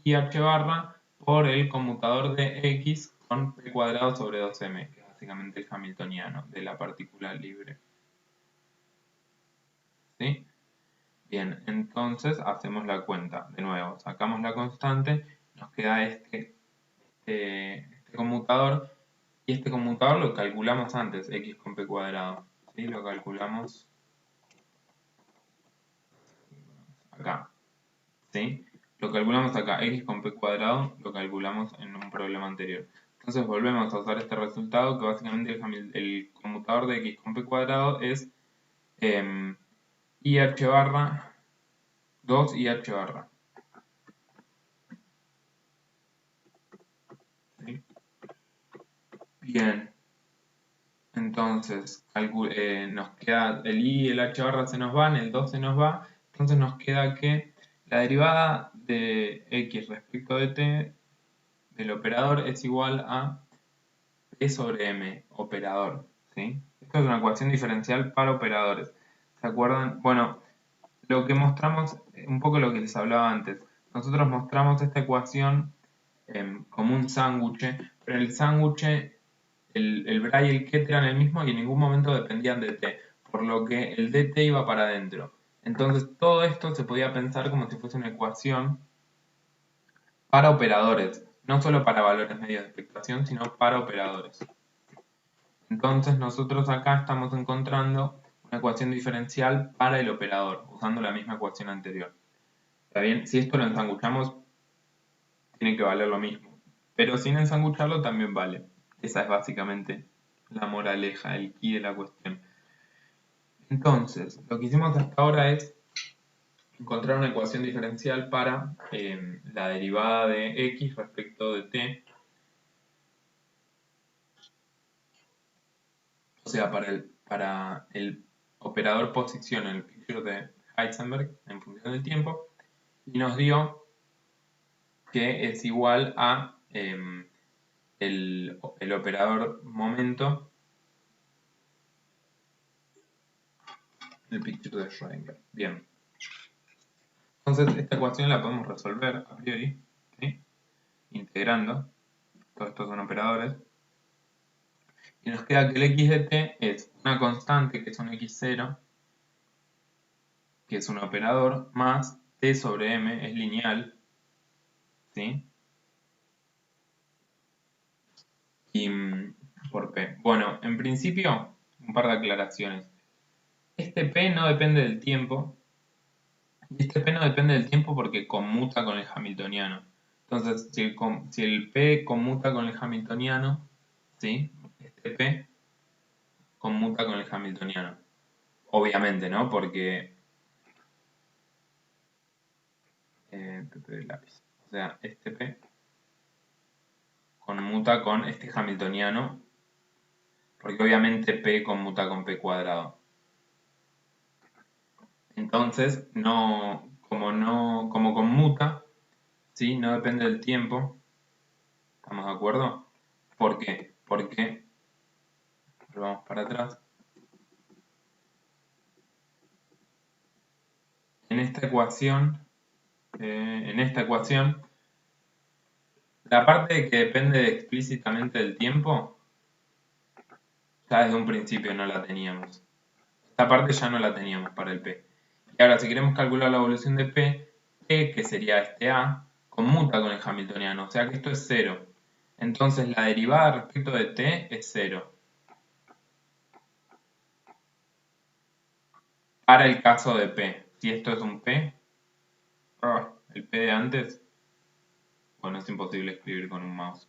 IH barra por el conmutador de X con P cuadrado sobre 2M, que es básicamente el hamiltoniano de la partícula libre. ¿Sí? Bien, entonces hacemos la cuenta. De nuevo, sacamos la constante, nos queda este conmutador, y este conmutador lo calculamos antes, x con p cuadrado. ¿Sí? Lo calculamos acá. ¿Sí? Lo calculamos acá, x con p cuadrado, lo calculamos en un problema anterior. Entonces volvemos a usar este resultado, que básicamente el conmutador de x con p cuadrado es IH barra 2 IH barra. ¿Sí? Bien, entonces nos queda el i y el h barra se nos van, el 2 se nos va, entonces nos queda que la derivada de x respecto de t el operador es igual a P sobre M, operador, ¿sí? Esto es una ecuación diferencial para operadores. ¿Se acuerdan? Bueno, lo que mostramos, un poco lo que les hablaba antes. Nosotros mostramos esta ecuación como un sándwich, pero el sándwich, el bra y el ket eran el mismo y en ningún momento dependían de t, por lo que el dt iba para adentro. Entonces todo esto se podía pensar como si fuese una ecuación para operadores, no solo para valores medios de expectación, sino para operadores. Entonces nosotros acá estamos encontrando una ecuación diferencial para el operador, usando la misma ecuación anterior. ¿Está bien? Si esto lo ensanguchamos, tiene que valer lo mismo. Pero sin ensangucharlo también vale. Esa es básicamente la moraleja, el key de la cuestión. Entonces, lo que hicimos hasta ahora es encontrar una ecuación diferencial para la derivada de x respecto de t. O sea, para el operador posición en el picture de Heisenberg en función del tiempo. Y nos dio que es igual a el operador momento, el picture de Schrödinger. Bien. Entonces, esta ecuación la podemos resolver a priori, ¿sí? Integrando. Todos estos son operadores. Y nos queda que el x de t es una constante, que es un x0, que es un operador, más t sobre m, es lineal, ¿sí? Y por p. Bueno, en principio, un par de aclaraciones. Este p no depende del tiempo, y este p no depende del tiempo porque conmuta con el hamiltoniano. Entonces, si el p conmuta con el hamiltoniano, ¿sí? Este p conmuta con el hamiltoniano. Obviamente, ¿no? Porque PP de lápiz. O sea, este P conmuta con este hamiltoniano, porque obviamente P conmuta con P cuadrado. Entonces, como conmuta, ¿sí? No depende del tiempo. ¿Estamos de acuerdo? ¿Por qué? Porque, vamos para atrás. En esta ecuación, la parte de que depende explícitamente del tiempo, ya desde un principio no la teníamos. Esta parte ya no la teníamos para el P. Y ahora, si queremos calcular la evolución de P, P, que sería este A, conmuta con el hamiltoniano, o sea que esto es 0. Entonces la derivada respecto de T es 0. Para el caso de P, si esto es un P, el P de antes, bueno, es imposible escribir con un mouse,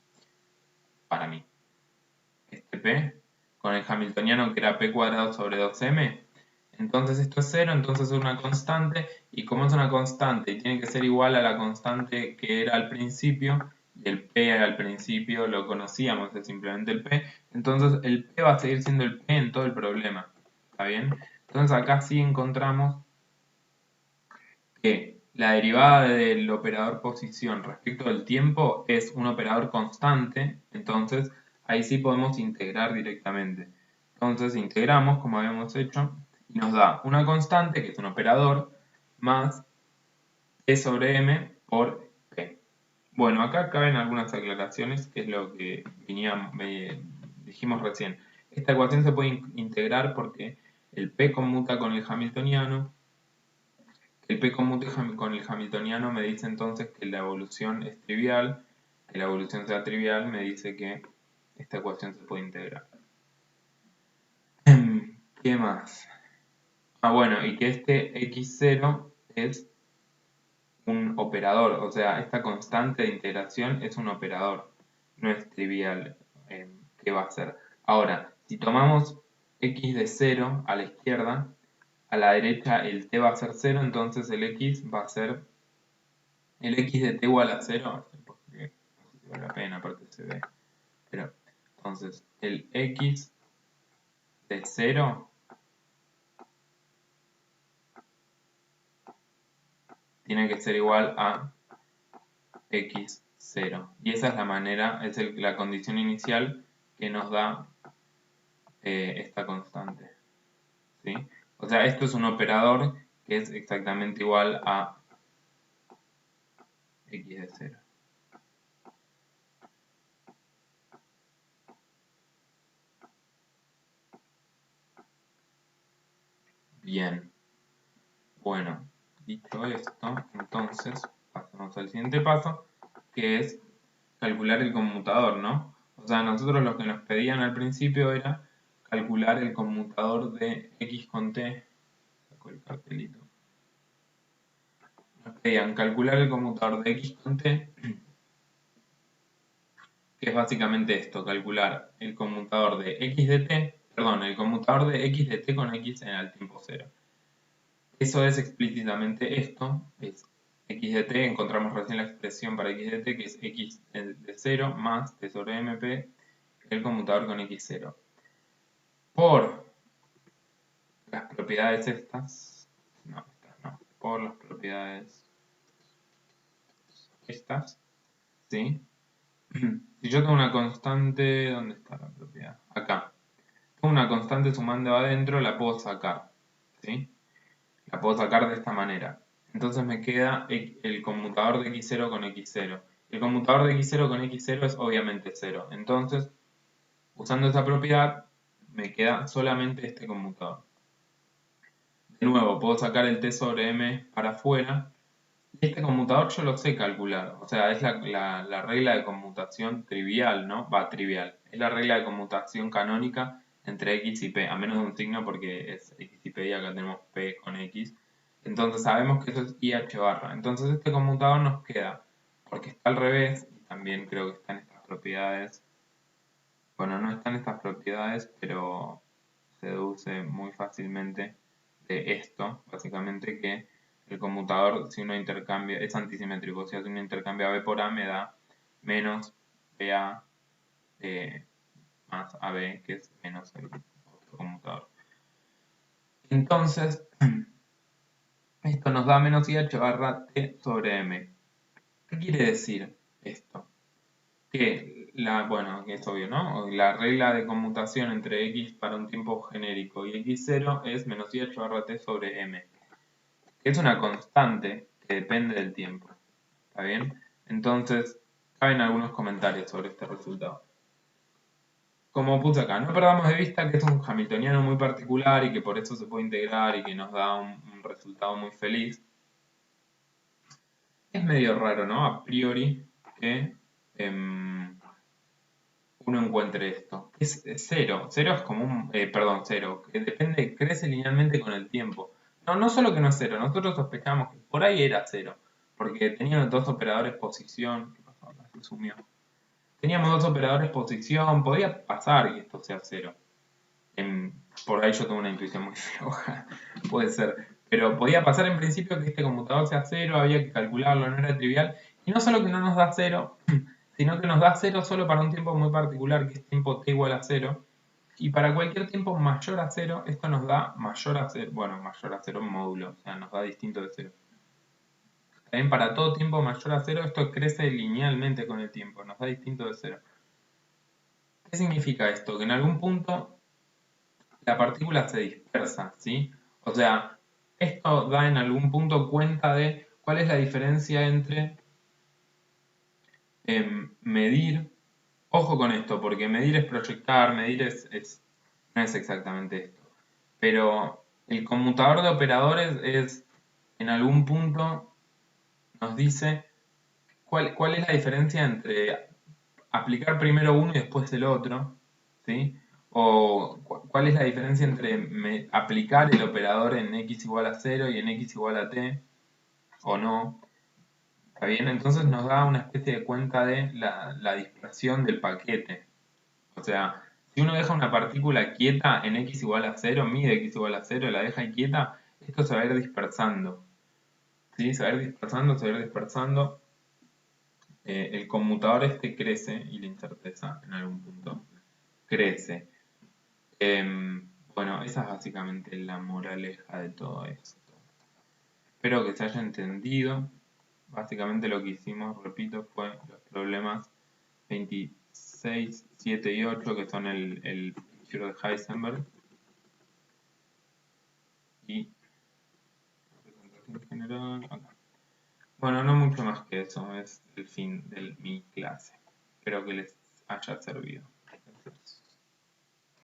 para mí. Este P, con el hamiltoniano que era P cuadrado sobre 2m, entonces esto es 0, entonces es una constante, y como es una constante y tiene que ser igual a la constante que era al principio, y el P al principio lo conocíamos, es simplemente el P, entonces el P va a seguir siendo el P en todo el problema, ¿está bien? Entonces acá sí encontramos que la derivada del operador posición respecto del tiempo es un operador constante, entonces ahí sí podemos integrar directamente. Entonces integramos, como habíamos hecho, y nos da una constante, que es un operador, más T sobre M por P. Bueno, acá caben algunas aclaraciones, que es lo que dijimos recién. Esta ecuación se puede integrar porque el P conmuta con el hamiltoniano. El P conmute con el hamiltoniano me dice entonces que la evolución es trivial. Que la evolución sea trivial me dice que esta ecuación se puede integrar. ¿Qué más? Bueno, y que este x0 es un operador, o sea, esta constante de integración es un operador, no es trivial. ¿Qué va a ser? Ahora, si tomamos x de 0 a la izquierda, a la derecha el t va a ser 0, entonces el x va a ser el x de t igual a 0, porque no sé si vale la pena, aparte se ve. Pero, entonces, el x de 0 tiene que ser igual a x0. 0. Y esa es la manera, la condición inicial que nos da esta constante, ¿sí? O sea, esto es un operador que es exactamente igual a x de 0. Bien. Bueno, dicho esto, entonces pasamos al siguiente paso, que es calcular el conmutador, ¿no? O sea, nosotros lo que nos pedían al principio era calcular el conmutador de x con t. Saco el cartelito. Nos pedían calcular el conmutador de x con t, que es básicamente esto, calcular el conmutador de x de t, perdón, el conmutador de x de t con x en el tiempo 0. Eso es explícitamente esto, es x de t, encontramos recién la expresión para x de t, que es x de 0 más t sobre mp, el conmutador con x0. Por las propiedades por las propiedades estas, ¿sí? Si yo tengo una constante, ¿dónde está la propiedad? Acá. Tengo una constante sumando adentro, la puedo sacar, ¿sí? La puedo sacar de esta manera. Entonces me queda el conmutador de x0 con x0. El conmutador de x0 con x0 es obviamente 0. Entonces, usando esa propiedad, me queda solamente este conmutador. De nuevo, puedo sacar el t sobre m para afuera. Y este conmutador yo lo sé calcular. O sea, es la regla de conmutación trivial, ¿no? Va, trivial. Es la regla de conmutación canónica entre x y p. A menos de un signo porque es x y p y acá tenemos p con x. Entonces sabemos que eso es IH barra. Entonces este conmutador nos queda, porque está al revés, y también creo que está en estas propiedades. Bueno, no están estas propiedades, pero se deduce muy fácilmente de esto, básicamente que el conmutador, si uno intercambia, es antisimétrico, o sea, si uno intercambia B por A me da menos BA más AB, que es menos el otro conmutador. Entonces, esto nos da menos IH barra T sobre M. ¿Qué quiere decir esto? Que bueno, que es obvio, ¿no? La regla de conmutación entre x para un tiempo genérico y x0 es menos i8 barra t sobre m, que es una constante que depende del tiempo. ¿Está bien? Entonces, caben algunos comentarios sobre este resultado. Como puse acá, no perdamos de vista que es un hamiltoniano muy particular y que por eso se puede integrar y que nos da un resultado muy feliz. Es medio raro, ¿no? A priori que uno encuentre esto. Es cero. Cero es como un... perdón, cero. Que depende, crece linealmente con el tiempo. No, no solo que no es cero. Nosotros sospechamos que por ahí era cero. Porque teníamos dos operadores posición. ¿Qué pasó acá? Se sumió. Teníamos dos operadores posición. Podía pasar que esto sea cero. Por ahí yo tengo una intuición muy floja. Puede ser. Pero podía pasar en principio que este conmutador sea cero. Había que calcularlo. No era trivial. Y no solo que no nos da cero, sino que nos da cero solo para un tiempo muy particular, que es tiempo t igual a 0. Y para cualquier tiempo mayor a 0, esto nos da mayor a 0, bueno, mayor a 0 en módulo, o sea, nos da distinto de 0. También para todo tiempo mayor a 0, esto crece linealmente con el tiempo, nos da distinto de 0. ¿Qué significa esto? Que en algún punto la partícula se dispersa, ¿sí? O sea, esto da en algún punto cuenta de cuál es la diferencia entre medir. Ojo con esto, porque medir es proyectar, medir no es exactamente esto. Pero el conmutador de operadores es, en algún punto, nos dice cuál es la diferencia entre aplicar primero uno y después el otro, ¿sí? O cuál es la diferencia entre aplicar el operador en x igual a 0 y en x igual a t, o no. ¿Está bien? Entonces nos da una especie de cuenta de la dispersión del paquete. O sea, si uno deja una partícula quieta en x igual a 0, mide x igual a 0, la deja quieta, esto se va a ir dispersando. ¿Sí? Se va a ir dispersando, se va a ir dispersando. El conmutador este crece y la incerteza en algún punto crece. Bueno, esa es básicamente la moraleja de todo esto. Espero que se haya entendido. básicamente lo que hicimos, repito, fue los problemas 26, 7 y 8, que son el picture de Heisenberg, y representación general acá. Bueno, no mucho más que eso, es el fin de mi clase. Espero que les haya servido.